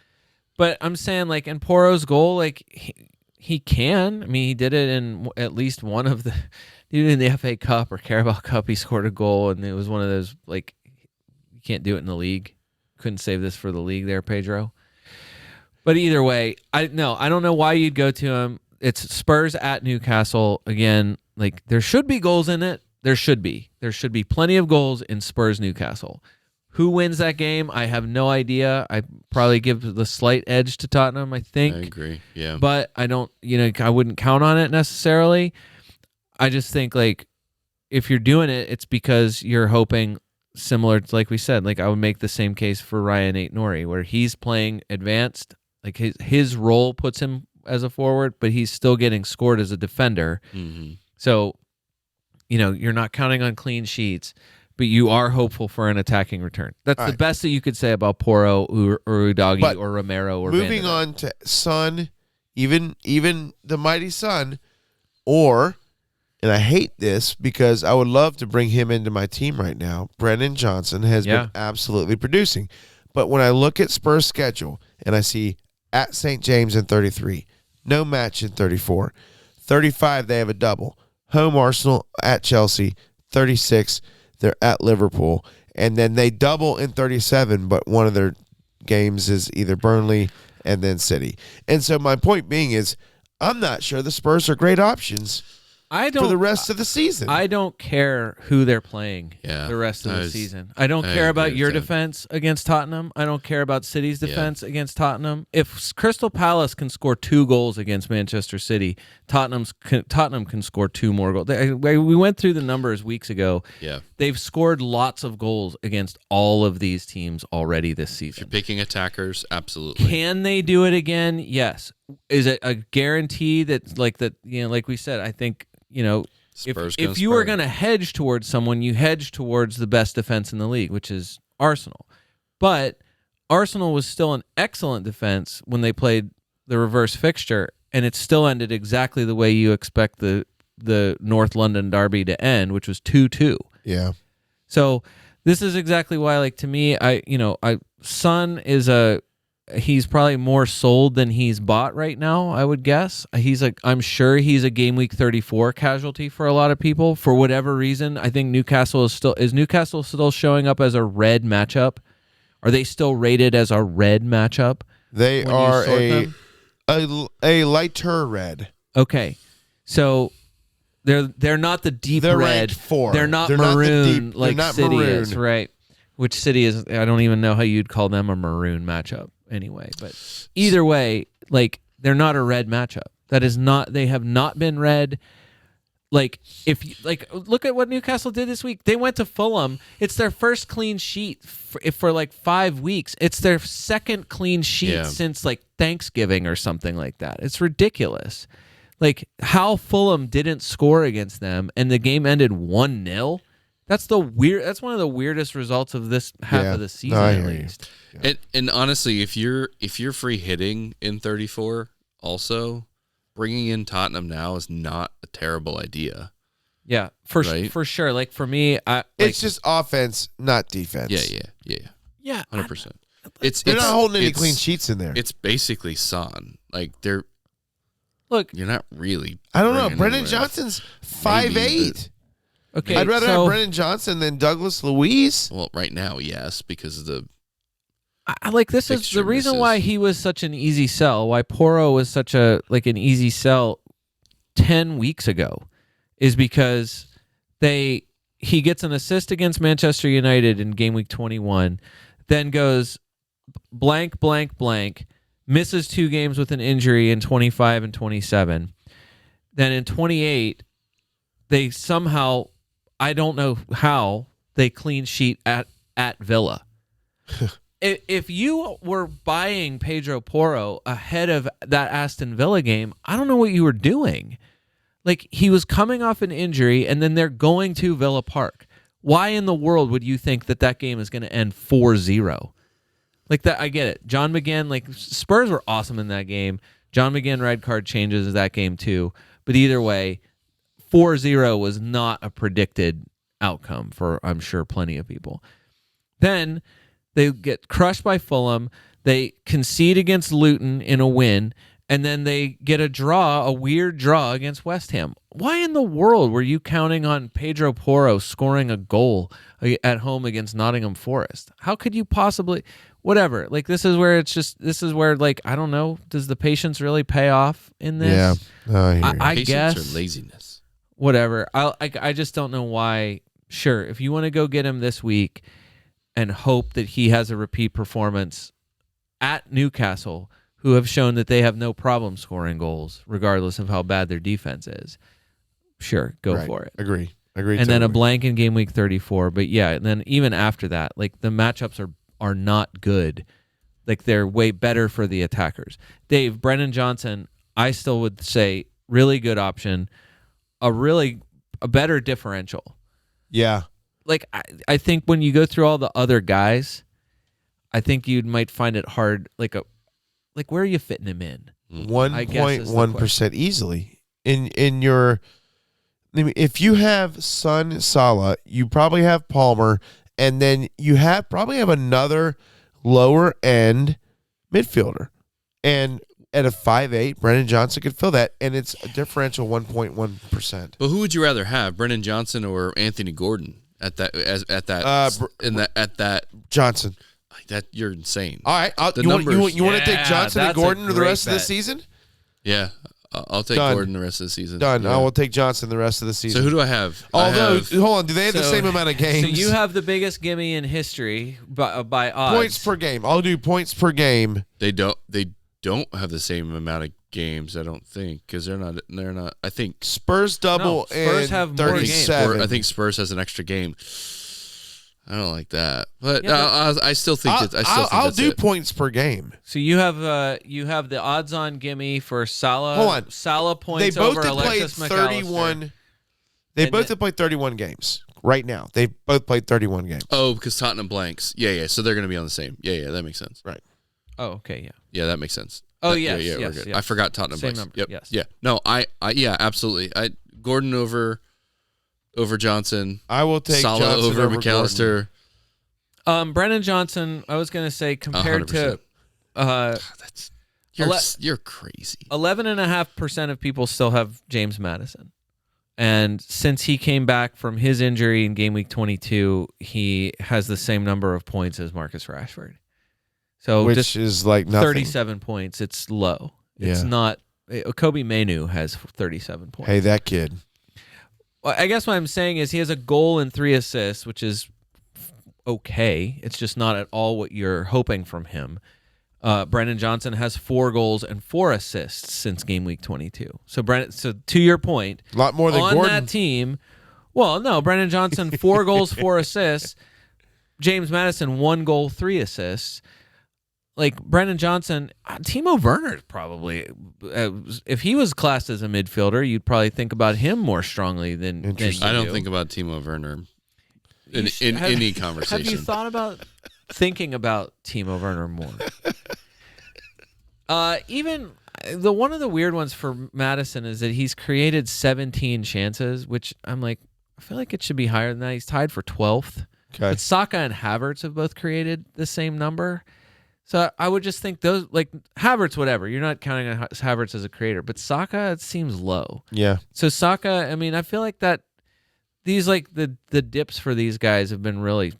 But I'm saying, like, in Poro's goal, like he can. I mean, he did it in at least one of the. Even in the FA Cup or Carabao Cup, he scored a goal, and it was one of those, like, you can't do it in the league. Couldn't save this for the league there, Pedro. But either way, I don't know why you'd go to him. It's Spurs at Newcastle. Again, like, there should be goals in it. There should be plenty of goals in Spurs Newcastle. Who wins that game? I have no idea. I probably give the slight edge to Tottenham, I think. I agree, yeah. But I don't, I wouldn't count on it necessarily. I just think, like, if you're doing it, it's because you're hoping, similar to, like we said, like, I would make the same case for Ryan Ait-Nouri, where he's playing advanced. Like, his role puts him as a forward, but he's still getting scored as a defender. Mm-hmm. So, you're not counting on clean sheets, but you are hopeful for an attacking return. That's the best that you could say about Porro or Udagi or Romero or moving on to Son, even the mighty Son, or... And I hate this because I would love to bring him into my team right now. Brennan Johnson has been absolutely producing. But when I look at Spurs' schedule and I see at St. James in 33, no match in 34, 35 they have a double, home Arsenal, at Chelsea, 36 they're at Liverpool, and then they double in 37, but one of their games is either Burnley and then City. And so my point being is I'm not sure the Spurs are great options for the rest of the season. I don't care who they're playing the rest of the season. I don't care about your defense against Tottenham. I don't care about City's defense against Tottenham. If Crystal Palace can score 2 goals against Manchester City, Tottenham can score 2 more goals. We went through the numbers weeks ago. Yeah. They've scored lots of goals against all of these teams already this season. If you're picking attackers, absolutely. Can they do it again? Yes. Is it a guarantee that, like we said, I think, if you were going to hedge towards someone, you hedge towards the best defense in the league, which is Arsenal. But Arsenal was still an excellent defense when they played the reverse fixture, and it still ended exactly the way you expect the North London derby to end, which was 2-2. Yeah. So this is exactly why, like, to me, Son is he's probably more sold than he's bought right now, I would guess. I'm sure he's a game week 34 casualty for a lot of people for whatever reason. I think Newcastle is Newcastle still showing up as a red matchup? Are they still rated as a red matchup? They are a lighter red. Okay. So they're not the deep they're red. Ranked 4. They're not they're maroon not like City maroon. is, right? Which City is, I don't even know how you'd call them a maroon matchup anyway. But either way, like, they're not a red matchup. They have not been red. Like, look at what Newcastle did this week. They went to Fulham. It's their first clean sheet for like 5 weeks. It's their second clean sheet since like Thanksgiving or something like that. It's ridiculous. Like, how Fulham didn't score against them and the game ended 1-0. That's one of the weirdest results of this half of the season, at least. Yeah. And honestly, if you're free hitting in 34, also bringing in Tottenham now is not a terrible idea. Yeah, for sure. Like, for me, it's just offense, not defense. Yeah. 100%. They're not holding any clean sheets in there. It's basically Son. Like, you're not really. I don't know. Brennan Johnson's 5'8". Okay, I'd rather have Brennan Johnson than Douglas Luiz. Well, right now, yes, because of the. This is the reason why he was such an easy sell. Why Porro was such an easy sell 10 weeks ago, is because he gets an assist against Manchester United in game week 21, then goes blank, misses 2 games with an injury in 25 and 27. Then in 28, they somehow, I don't know how, they clean sheet at Villa. If you were buying Pedro Porro ahead of that Aston Villa game, I don't know what you were doing. Like, he was coming off an injury, and then they're going to Villa Park. Why in the world would you think that game is going to end 4-0? Like that, I get it. John McGinn, like Spurs were awesome in that game. John McGinn red card changes that game too. But either way, 4-0 was not a predicted outcome for, I'm sure, plenty of people. Then they get crushed by Fulham. They concede against Luton in a win, and then they get a weird draw against West Ham. Why in the world were you counting on Pedro Porro scoring a goal at home against Nottingham Forest? How could you possibly... Whatever. Like, this is where, like, I don't know, does the patience really pay off in this? Yeah. I Patience guess. or laziness. Whatever. I just don't know why. Sure, if you want to go get him this week and hope that he has a repeat performance at Newcastle, who have shown that they have no problem scoring goals, regardless of how bad their defense is, sure, go for it. Agree. And then a blank in game week 34. But yeah, and then even after that, like the matchups are not good. Like they're way better for the attackers. Dave, Brennan Johnson, I still would say really good option, a better differential. Yeah. Like I think when you go through all the other guys, I think you might find it hard. Like where are you fitting him in? 1.1% easily in your. I mean, if you have Son, Salah, you probably have Palmer, and then you probably have another lower end midfielder, and at a 5'8", Brennan Johnson could fill that, and it's a differential 1.1%. But who would you rather have, Brennan Johnson or Anthony Gordon at that Johnson? That you're insane. All right, you want to take Johnson and Gordon for the rest of the season? Yeah, I'll take Gordon the rest of the season. Done. Yeah. I will take Johnson the rest of the season. So who do I have? Hold on, do they have the same amount of games? So you have the biggest gimme in history by odds. Points per game. I'll do points per game. They don't have the same amount of games, I don't think, because they're not. I think Spurs double. Spurs have more games. I think Spurs has an extra game. I don't like that, but I still think I'll do points per game. So you have the odds-on gimme for Salah. Hold on. Salah points over Alexis McAllister. 31. They both have played 31 games right now. They both played 31 games. Oh, because Tottenham blanks. Yeah. So they're going to be on the same. Yeah. That makes sense. Right. Oh, okay. Yeah. Yeah, that makes sense. Oh, yes. We're good. yes. I forgot Tottenham Same blanks. number. Yep. Yes. Yeah. No, yeah, absolutely. Gordon over Johnson. I will take Salah Johnson over McAllister. Brennan Johnson, I was going to say, compared 100%. to you're crazy. 11.5% of people still have James Maddison. And since he came back from his injury in game week 22, he has the same number of points as Marcus Rashford. So which is like nothing. 37 points. It's low. It's not. Kobe Mainu has 37 points. Hey, that kid. Well, I guess what I'm saying is he has a goal and 3 assists, which is okay. It's just not at all what you're hoping from him. Brennan Johnson has 4 goals and 4 assists since game week 22. So to your point, a lot more than on Gordon. that team. Well, no, Brennan Johnson 4 goals, 4 assists. James Maddison 1 goal, 3 assists. Like Brennan Johnson, Timo Werner probably. If he was classed as a midfielder, you'd probably think about him more strongly than you I don't do. think about Timo Werner in any conversation. Have you thought about thinking about Timo Werner more? Even one of the weird ones for Madison is that he's created 17 chances, which I'm like, I feel like it should be higher than that. He's tied for 12th. Okay. But Saka and Havertz have both created the same number. So I would just think those, like Havertz, whatever. You're not counting on Havertz as a creator, but Saka, it seems low. Yeah. So Saka, I mean, I feel like that these like the dips for these guys have been really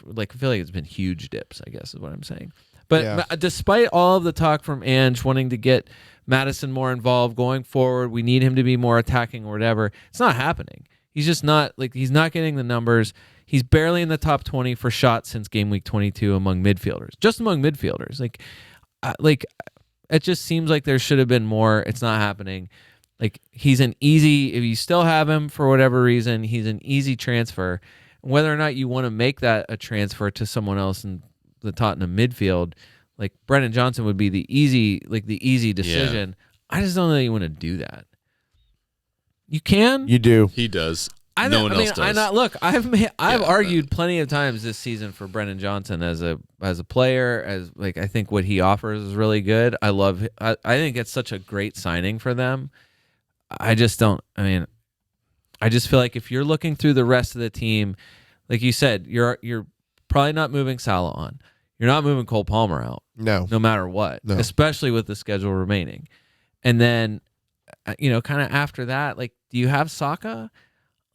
like I feel like it's been huge dips, I guess is what I'm saying. But despite all of the talk from Ange wanting to get Madison more involved going forward, we need him to be more attacking or whatever. It's not happening. He's just not he's not getting the numbers. He's barely in the top 20 for shots since game week 22 among midfielders. Just among midfielders. Like it just seems like there should have been more. It's not happening. Like he's an easy, if you still have him for whatever reason, he's an easy transfer. Whether or not you want to make that a transfer to someone else in the Tottenham midfield, like Brennan Johnson would be the easy decision. Yeah. I just don't know that you want to do that. You can. You do. He does. no one else does. I've argued plenty of times this season for Brennan Johnson as a player, as like I think what he offers is really good. I think it's such a great signing for them. I just feel like if you're looking through the rest of the team, like you said, you're probably not moving Salah on. You're not moving Cole Palmer out. No matter what, No. especially with the schedule remaining. And then, kind of after that, like, do you have Saka?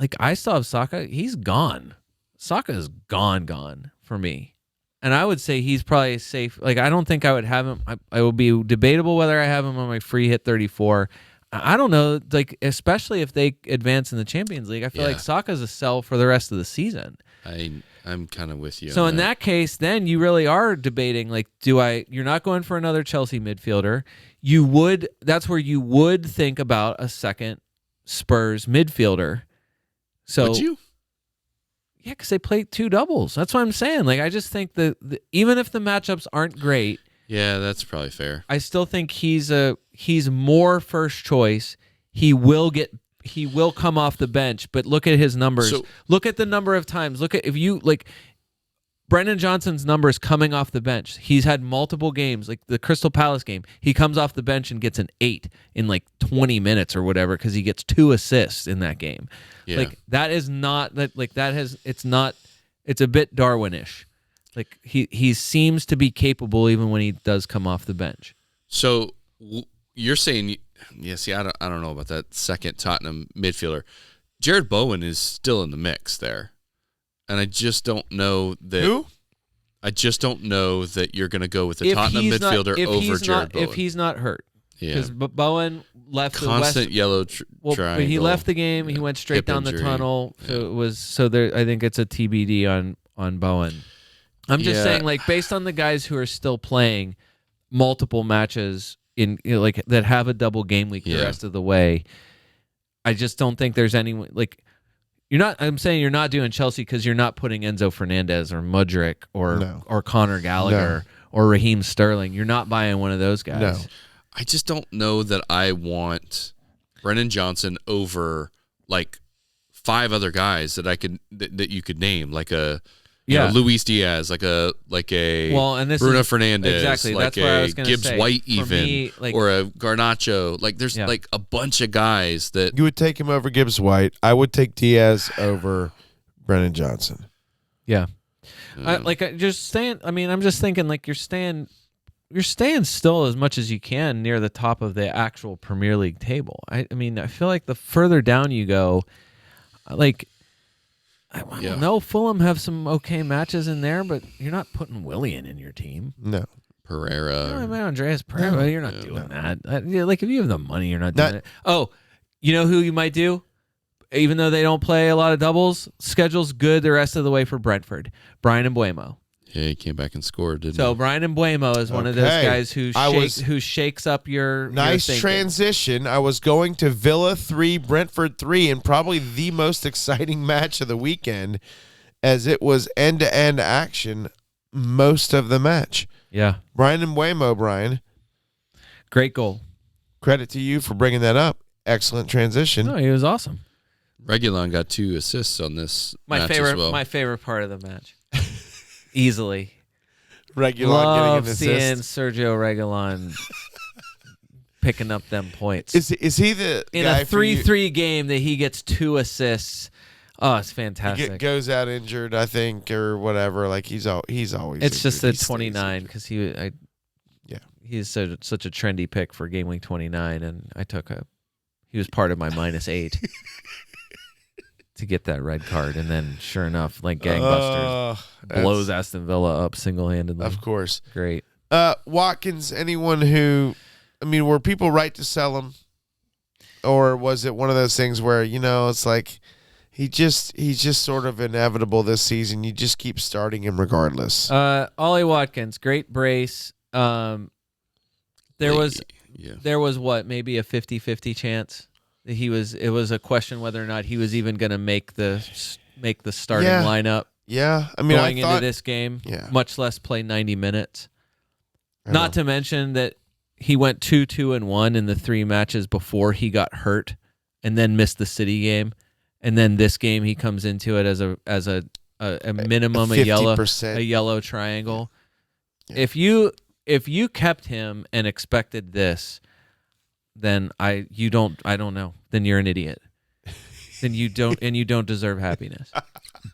Like, I still have Saka. He's gone. Saka is gone for me. And I would say he's probably safe. Like, I don't think I would have him. I would be debatable whether I have him on my free hit 34. I don't know. Like, especially if they advance in the Champions League, I feel like Saka's a sell for the rest of the season. I'm kind of with you. So in that case, then you really are debating, like, you're not going for another Chelsea midfielder. That's where you would think about a second Spurs midfielder. So would you? Yeah, because they play two doubles. That's what I'm saying. Like, I just think even if the matchups aren't great, yeah, that's probably fair. I still think he's more first choice. He will come off the bench, but look at his numbers. Look at the number of times. Brendan Johnson's numbers coming off the bench. He's had multiple games, like the Crystal Palace game. He comes off the bench and gets an 8 in like 20 minutes or whatever because he gets 2 assists in that game. Yeah. Like that is not that. Like that has. It's not. It's a bit Darwinish. Like he seems to be capable even when he does come off the bench. So you're saying, yeah? See, I don't know about that second Tottenham midfielder. Jared Bowen is still in the mix there. And I just don't know that. Who? I just don't know that you're going to go with the Tottenham midfielder over Jared Bowen. If he's not hurt. Yeah. Because Bowen left constant yellow well, triangle. But he left the game. He went straight down injury. the tunnel. Yeah. So it was. So there. I think it's a TBD on Bowen. I'm just saying, like, based on the guys who are still playing multiple matches in like that have a double game week the rest of the way. I just don't think there's anyone like. I'm saying you're not doing Chelsea because you're not putting Enzo Fernandez or Mudryk or Conor Gallagher or Raheem Sterling. You're not buying one of those guys. No. I just don't know that I want Brennan Johnson over like 5 other guys that you could name, like a Luis Diaz, like a Bruno Fernandes, exactly. like that's what I was a Gibbs say. White For even, me, like, or a Garnacho. Like there's like a bunch of guys that You would take him over Gibbs White. I would take Diaz over Brennan Johnson. Yeah. I'm just thinking like you're staying still as much as you can near the top of the actual Premier League table. I mean, I feel like the further down you go, like I don't know, Fulham have some okay matches in there, but you're not putting Willian in your team. No. Pereira. No, man, Andreas Pereira, you're not doing that. Like if you have the money, you're not doing it. Oh, you know who you might do? Even though they don't play a lot of doubles, schedule's good the rest of the way for Brentford. Brian Mbuemo. Yeah, he came back and scored, didn't So he? Brian Mbuemo is one of those guys who shakes up your Nice your transition. I was going to Villa 3, Brentford 3, and probably the most exciting match of the weekend as it was end-to-end action most of the match. Yeah. Brian Mbuemo, Brian. Great goal. Credit to you for bringing that up. Excellent transition. No, he was awesome. Reguilon got 2 assists on this match as well. My favorite part of the match. Easily. Reguilon Love getting an seeing assist. Sergio Reguilon picking up them points. Is he the in guy a 3-3 game that he gets 2 assists? Oh, it's fantastic. Goes out injured, I think, or whatever. Like he's always. It's just injured. at 29 because he's such a trendy pick for game week 29, and he was part of my -8 to get that red card, and then sure enough, like gangbusters, blows Aston Villa up single-handedly. Of course, great. Watkins. Anyone who, were people right to sell him, or was it one of those things where it's like he's just sort of inevitable this season? You just keep starting him regardless. Ollie Watkins, great brace. There was what, maybe a 50-50 chance that it was a question whether or not he was even going to make the starting lineup. Yeah. Going into this game, much less play 90 minutes. Not to mention that he went 2-2-1 in the 3 matches before he got hurt and then missed the City game. and then this game he comes into it as a minimum a yellow 50%. Triangle. Yeah. If you kept him and expected this, then I don't know. Then you're an idiot. Then you don't deserve happiness.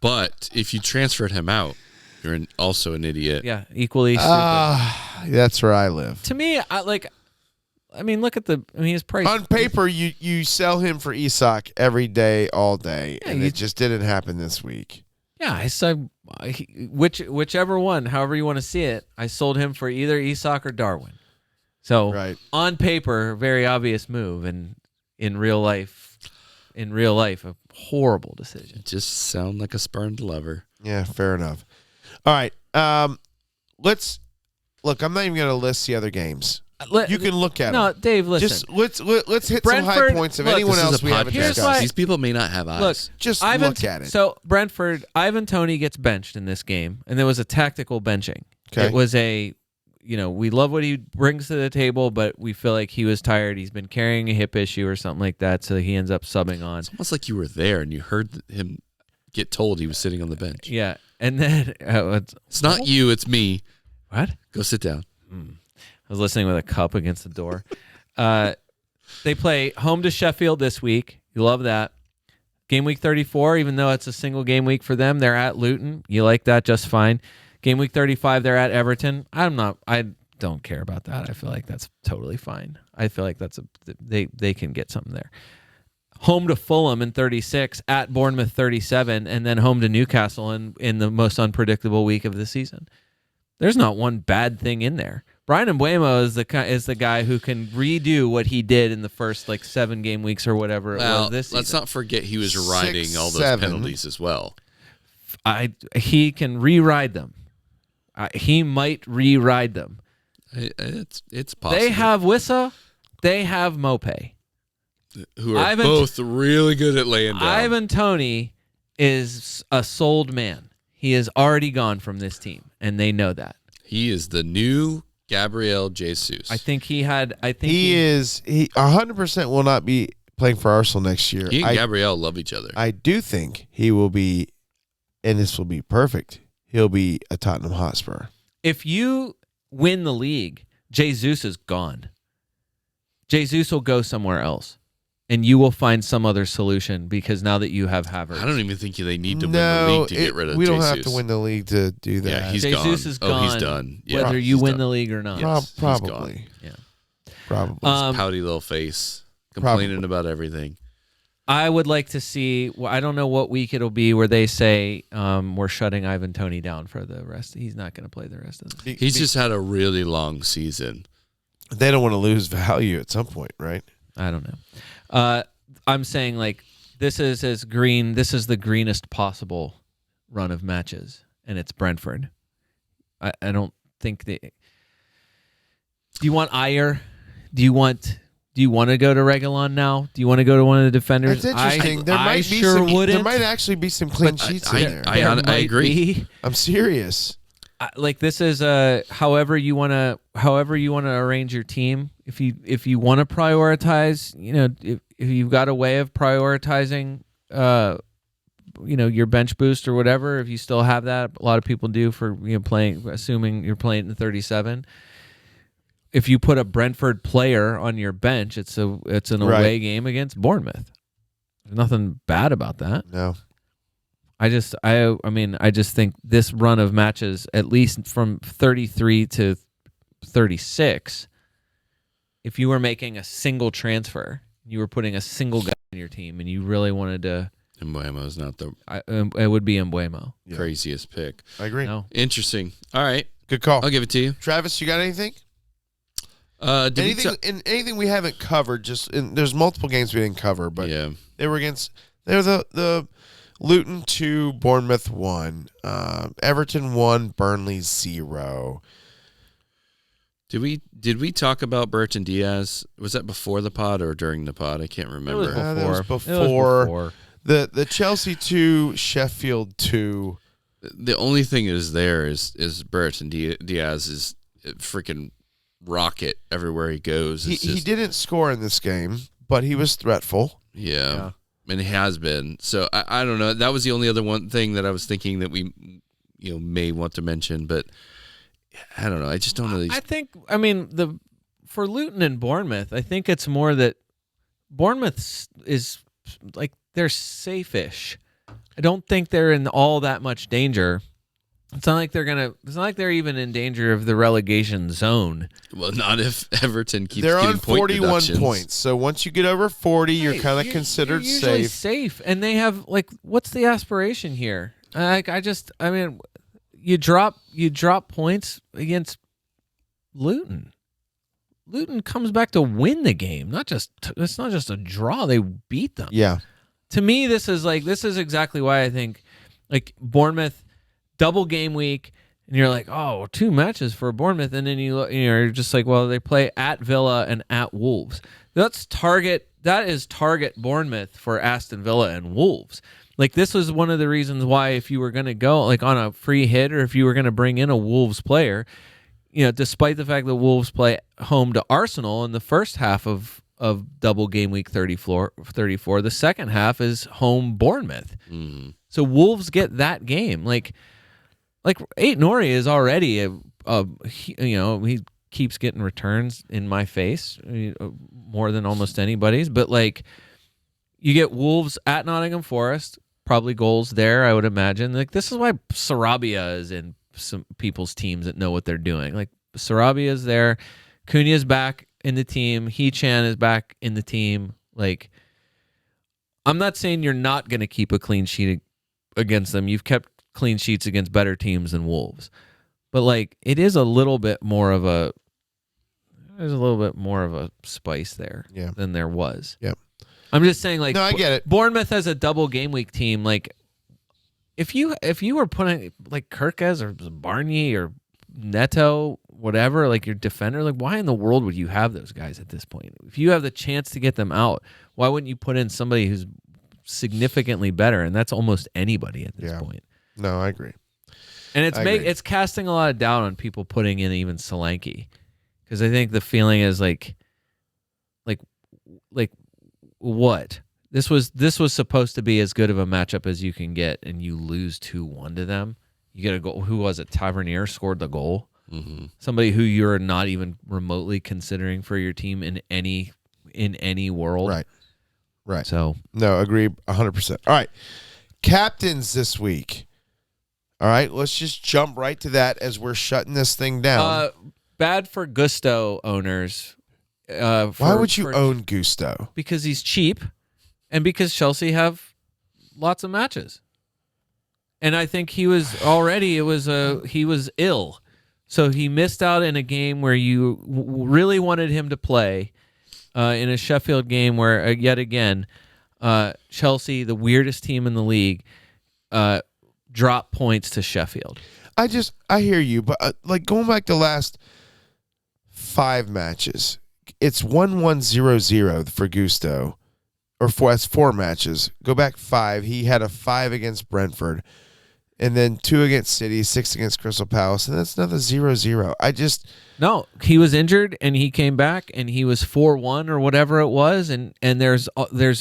But if you transferred him out, you're also an idiot. Yeah, equally stupid. That's where I live. To me, look at his price. On paper, you sell him for Isak every day, all day, and it just didn't happen this week. Yeah, I said whichever one, however you want to see it, I sold him for either Isak or Darwin. So Right. On paper, very obvious move, and in real life, a horrible decision. Just sound like a spurned lover. Yeah, fair enough. All right, let's look. I'm not even going to list the other games. You can look at No, them. Dave, listen. Just let's hit some high Brentford- points of look, anyone This is else a we haven't podcast. Here's discussed. why- These people may not have eyes. Look, Just look at it. So Brentford, Ivan Toney gets benched in this game, and there was a tactical benching. Okay. It was we love what he brings to the table, but we feel like he was tired. He's been carrying a hip issue or something like that, so he ends up subbing on. It's almost like you were there and you heard him get told he was sitting on the bench. Yeah, and then It's not you, it's me. what? Go sit down. I was listening with a cup against the door. They play home to Sheffield this week. You love that. Game week 34, even though it's a single game week for them, they're at Luton. You like that just fine. Game week 35, they're at Everton. I don't care about that. I feel like that's totally fine. I feel like they can get something there. Home to Fulham in 36, at Bournemouth 37, and then home to Newcastle in the most unpredictable week of the season. There's not one bad thing in there. Brian Mbeumo is the guy who can redo what he did in the first 7 game weeks or whatever it was this season. Let's not forget he was riding 6, all those 7. penalties as well. He can re-ride them. He might re-ride them. It's possible. They have Wissa. They have Mopé. Who are both really good at laying down. Ivan Toney is a sold man. He is already gone from this team, and they know that. He is the new Gabriel Jesus. I think he 100% will not be playing for Arsenal next year. He and Gabriel love each other. I do think he will be, and this will be perfect. He'll be a Tottenham Hotspur. If you win the league, Jesus is gone. Jesus will go somewhere else, and you will find some other solution because now that you have Havertz. I don't even think they need to win the league to get rid of we Jesus. don't have to win the league to do that. Yeah, he's Jesus gone. is gone. Oh, he's done. Yeah, Whether you he's win done. the league or not. Yes, he's probably. Yeah. Probably. His pouty little face, complaining about everything. I would like to see. Well, I don't know what week it'll be where they say we're shutting Ivan Toney down for the rest. He's not going to play the rest of the season. He's just had a really long season. They don't want to lose value at some point, right? I don't know. I'm saying this is as green. This is the greenest possible run of matches, and it's Brentford. I don't think they. Do you want Ayer? Do you want to go to Reguilon now? Do you want to go to one of the defenders? That's interesting. There might be sure some. wouldn't. There might actually be some clean sheets in there. I agree. Be. I'm serious. This is however you want to arrange your team. If you want to prioritize, if you've got a way of prioritizing, your bench boost or whatever. If you still have that, a lot of people do for playing. Assuming you're playing in 37. If you put a Brentford player on your bench, it's an away game against Bournemouth. There's nothing bad about that. No. I just think this run of matches, at least from 33 to 36, if you were making a single transfer, you were putting a single guy on your team, and you really wanted to, Mbeumo's not the it would be Mbeumo. craziest pick. I agree. No. Interesting. All right, Good call. I'll give it to you. Travis, you got anything? Did Anything we haven't covered? There's multiple games we didn't cover, but yeah. they're the Luton 2, Bournemouth 1, Everton 1, Burnley 0. Did we talk about Burton Diaz? Was that before the pod or during the pod? I can't remember. That was before. It was before. The Chelsea 2, Sheffield 2. The only thing is Burton Diaz is freaking rocket everywhere he goes. He didn't score in this game, but he was threatful. Yeah. and it has been. So I don't know. That was the only other one thing that I was thinking that we, may want to mention, but I don't know. I just don't know. I think, for Luton and Bournemouth, I think it's more that Bournemouth is like they're safe-ish. I don't think they're in all that much danger. It's not like they're even in danger of the relegation zone. Well, not if Everton keeps They're getting on point 41 deductions. points. So once you get over 40, you're kind of considered you're usually safe. And they have what's the aspiration here? You drop points against Luton. Luton comes back to win the game. It's not just a draw. They beat them. Yeah. To me, this is exactly why I think Bournemouth double game week, and you're like, oh, 2 matches for Bournemouth, and then you're just like, well, they play at Villa and at Wolves. That is target Bournemouth for Aston Villa and Wolves. This was one of the reasons why if you were going to go on a free hit, or if you were going to bring in a Wolves player, despite the fact that Wolves play home to Arsenal in the first half of double game week 34, the second half is home Bournemouth. Mm. So Wolves get that game. Aït-Nouri is already he keeps getting returns in my face more than almost anybody's. But you get Wolves at Nottingham Forest, probably goals there, I would imagine. This is why Sarabia is in some people's teams that know what they're doing. Sarabia is there, Cunha's back in the team, He-Chan is back in the team. I'm not saying you're not going to keep a clean sheet against them. You've kept clean sheets against better teams than Wolves, but it is a little bit more of a spice there than there was. Yeah. I'm just saying, no, I get it. Bournemouth has a double game week team. If you were putting Kirkes or Barney or Neto, whatever, your defender, why in the world would you have those guys at this point? If you have the chance to get them out, why wouldn't you put in somebody who's significantly better? And that's almost anybody at this point. No, I agree. And it's casting a lot of doubt on people putting in even Solanke, because I think the feeling is what? This was supposed to be as good of a matchup as you can get, and you lose 2-1 to them. You get a goal. Who was it? Tavernier scored the goal. Mm-hmm. Somebody who you're not even remotely considering for your team in any world. Right. So no, agree 100%. All right, captains this week. All right, let's just jump right to that as we're shutting this thing down. Bad for Gusto owners. Why would you own Gusto? Because he's cheap, and because Chelsea have lots of matches. And I think he was ill. So he missed out in a game where you really wanted him to play, in a Sheffield game where, yet again, Chelsea, the weirdest team in the league, dropped points to Sheffield. I hear you, but going back to last 5 matches, it's 1-1-0-0 for Gusto, or that's 4 matches. Go back 5. He had a 5 against Brentford, and then 2 against City, 6 against Crystal Palace, and that's another 0-0. No, he was injured and he came back and he was 4-1 or whatever it was, and there's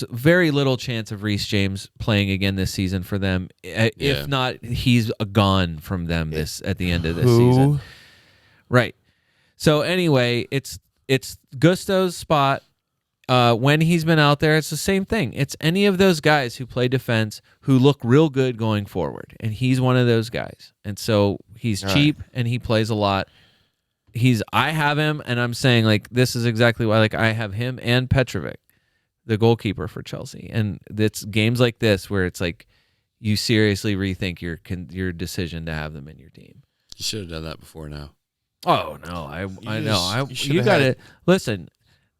very little chance of Reece James playing again this season for them. If not, he's gone from them at the end of this season. Right. So anyway, it's Gusto's spot. When he's been out there, it's the same thing. It's any of those guys who play defense who look real good going forward, and he's one of those guys. And so he's cheap and he plays a lot. I have him, and I'm saying this is exactly why I have him and Petrovic, the goalkeeper for Chelsea. And it's games like this where it's you seriously rethink your decision to have them in your team. You should have done that before now. Oh no, I know. You got to listen.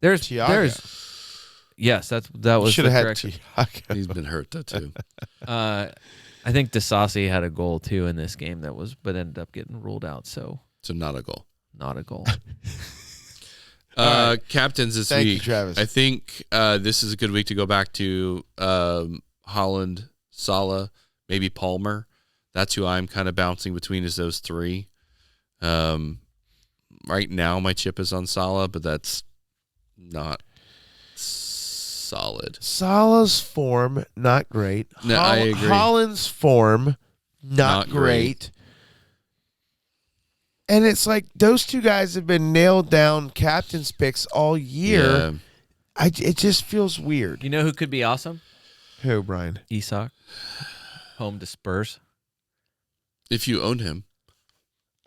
There's yes, that was should the have had correction. Thiago. He's been hurt though too. I think Disasi had a goal too in this game but ended up getting ruled out. So not a goal. Not a goal. Right. Captains this Thank week. you, Travis. I think this is a good week to go back to Holland, Salah, maybe Palmer. That's who I'm kind of bouncing between is those 3. Right now, my chip is on Salah, but that's not solid. Salah's form, not great. No, I agree. Holland's form, not Not great. And it's like those two guys have been nailed down captain's picks all year. Yeah. It just feels weird. You know who could be awesome? Who, Brian? Isak. Home to Spurs. If you own him.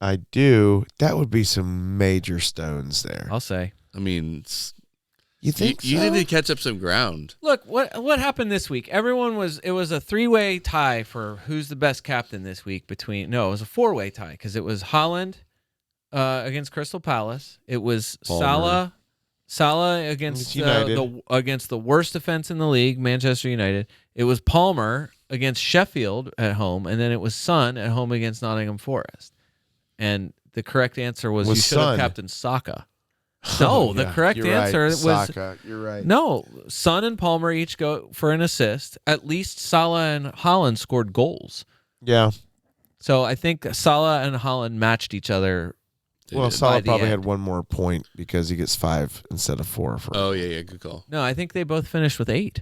I do. That would be some major stones there. I'll say. I mean, You think you so? need to catch up some ground. Look, what happened this week? It was a 3-way tie for who's the best captain this week it was a 4-way tie because it was Haaland against Crystal Palace. It was Palmer. Salah against United. against the worst defense in the league, Manchester United. It was Palmer against Sheffield at home, and then it was Son at home against Nottingham Forest. And the correct answer was you should have Son. captained Saka. No, the correct you're answer right. was Saka. You're right. no. Son and Palmer each go for an assist. At least Salah and Haaland scored goals. Yeah. So I think Salah and Haaland matched each other. Well, did. Salah By the probably end. had one more point because he gets 5 instead of 4. Oh, yeah, good call. No, I think they both finished with 8.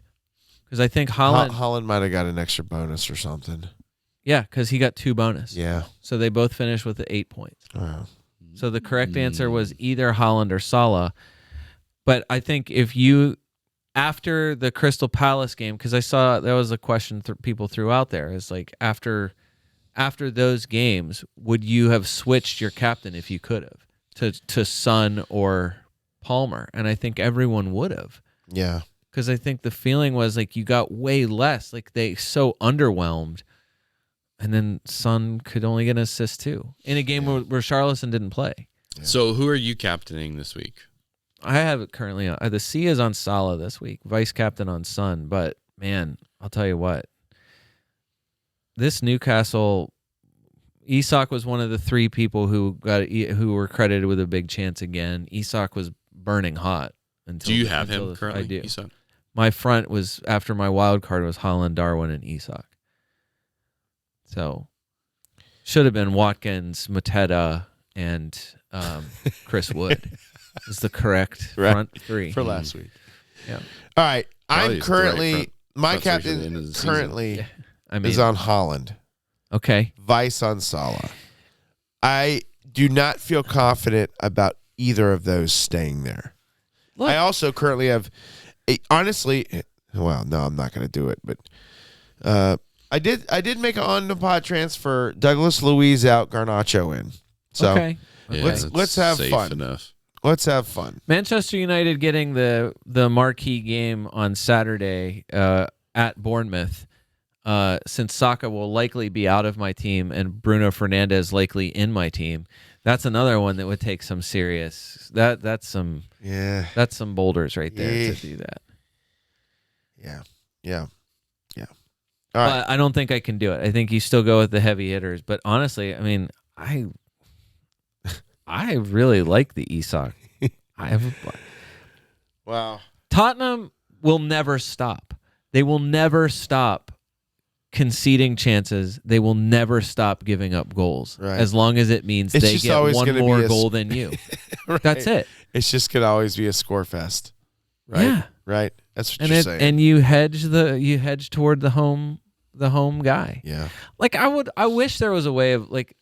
Because I think Holland Haaland, might have got an extra bonus or something. yeah, because he got 2 bonus. Yeah. So they both finished with 8 points. Wow. So the correct answer was either Haaland or Salah. But I think if you, after the Crystal Palace game, because I saw that was a question people threw out there, is like after those games, would you have switched your captain if you could have to Son or Palmer? And I think everyone would have. Yeah. Because I think the feeling was like you got way less. Like they so underwhelmed. And then Son could only get an assist too in a game where Charleston didn't play. Yeah. So who are you captaining this week? I have it currently on. The C is on Salah this week, vice captain on Son. But man, I'll tell you what. This Newcastle, Isak was one of the 3 people who were credited with a big chance again. Isak was burning hot. Do you have him currently? I do. Isak? My front was after my wild card was Haaland, Darwin, and Isak. So should have been Watkins, Mateta, and Chris Wood is the correct front 3 For last week. Yeah. All right. Probably I'm just the right currently, my front 3 for the end of captain the season. currently I mean, is on Holland. okay. Vice on Salah. I do not feel confident about either of those staying there. Look, I also currently have, honestly, well, no, I'm not going to do it, but I did make an on-the-pod transfer. Douglas Luiz out, Garnacho in. So okay. Yeah, let's that's have safe fun. enough. Let's have fun. Manchester United getting the marquee game on Saturday at Bournemouth. Since Saka will likely be out of my team and Bruno Fernandes likely in my team, that's another one that would take some serious. That's some boulders right there to do that. Yeah. All right. But I don't think I can do it. I think you still go with the heavy hitters. But honestly, I mean, I really like the Isak. Wow. Tottenham will never stop. They will never stop conceding chances. They will never stop giving up goals. Right. As long as it means It's they just get always one gonna more be a goal than you. Right. That's it. It's just going to always be a score fest. Right? Yeah. Right? That's what And you're saying. and you hedge toward the home guy. Yeah. Like I wish there was a way of like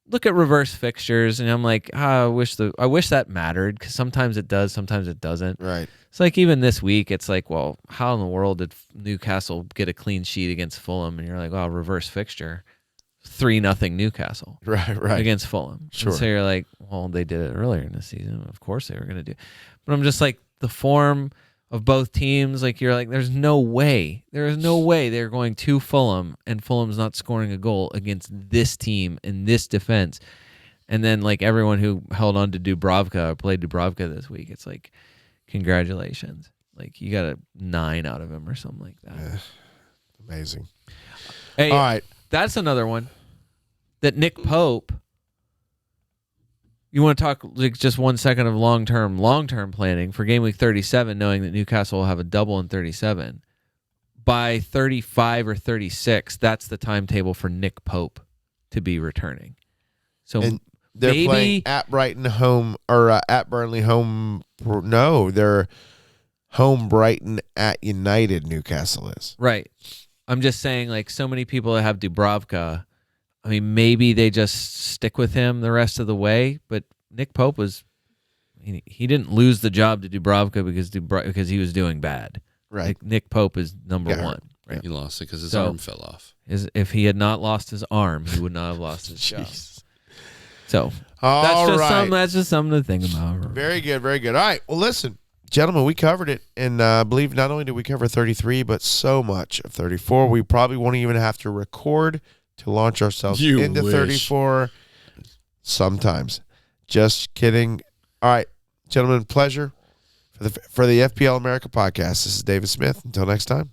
look at reverse fixtures and I'm like, I wish that mattered because sometimes it does, sometimes it doesn't. Right. It's like even this week, it's like, well, how in the world did Newcastle get a clean sheet against Fulham? And you're like, well, reverse fixture, 3-0 Newcastle Right. against Fulham. Sure. And so you're like, well, they did it earlier in the season. Of course they were going to do. But I'm just like the form of both teams. Like you're like, there is no way they're going to Fulham and Fulham's not scoring a goal against this team in this defense. And then like everyone who held on to Dubravka or played Dubravka this week, it's like, congratulations. Like you got a 9 out of him or something like that. Yeah. Amazing. Hey, All right. that's another one that Nick Pope. You want to talk like just 1 second of long-term planning for game week 37, knowing that Newcastle will have a double in 37. By 35 or 36, that's the timetable for Nick Pope to be returning. So And they're maybe playing at Brighton home or at Burnley home. No, they're home Brighton at United Newcastle is. Right. I'm just saying, like, so many people that have Dubravka, I mean, maybe they just stick with him the rest of the way, but Nick Pope was, he didn't lose the job to Dubravka because he was doing bad. Right. Like, Nick Pope is number Yeah. one. Right. He lost it because his So- arm fell off. If he had not lost his arm, he would not have lost his job. Jeez. So All that's just something to think about. Very good, very good. All right. Well, listen, gentlemen, we covered it, and I believe not only did we cover 33, but so much of 34. We probably won't even have to record to launch ourselves You into wish. 34 sometimes. Just kidding. All right, gentlemen, pleasure for the FPL America podcast. This is David Smith. Until next time.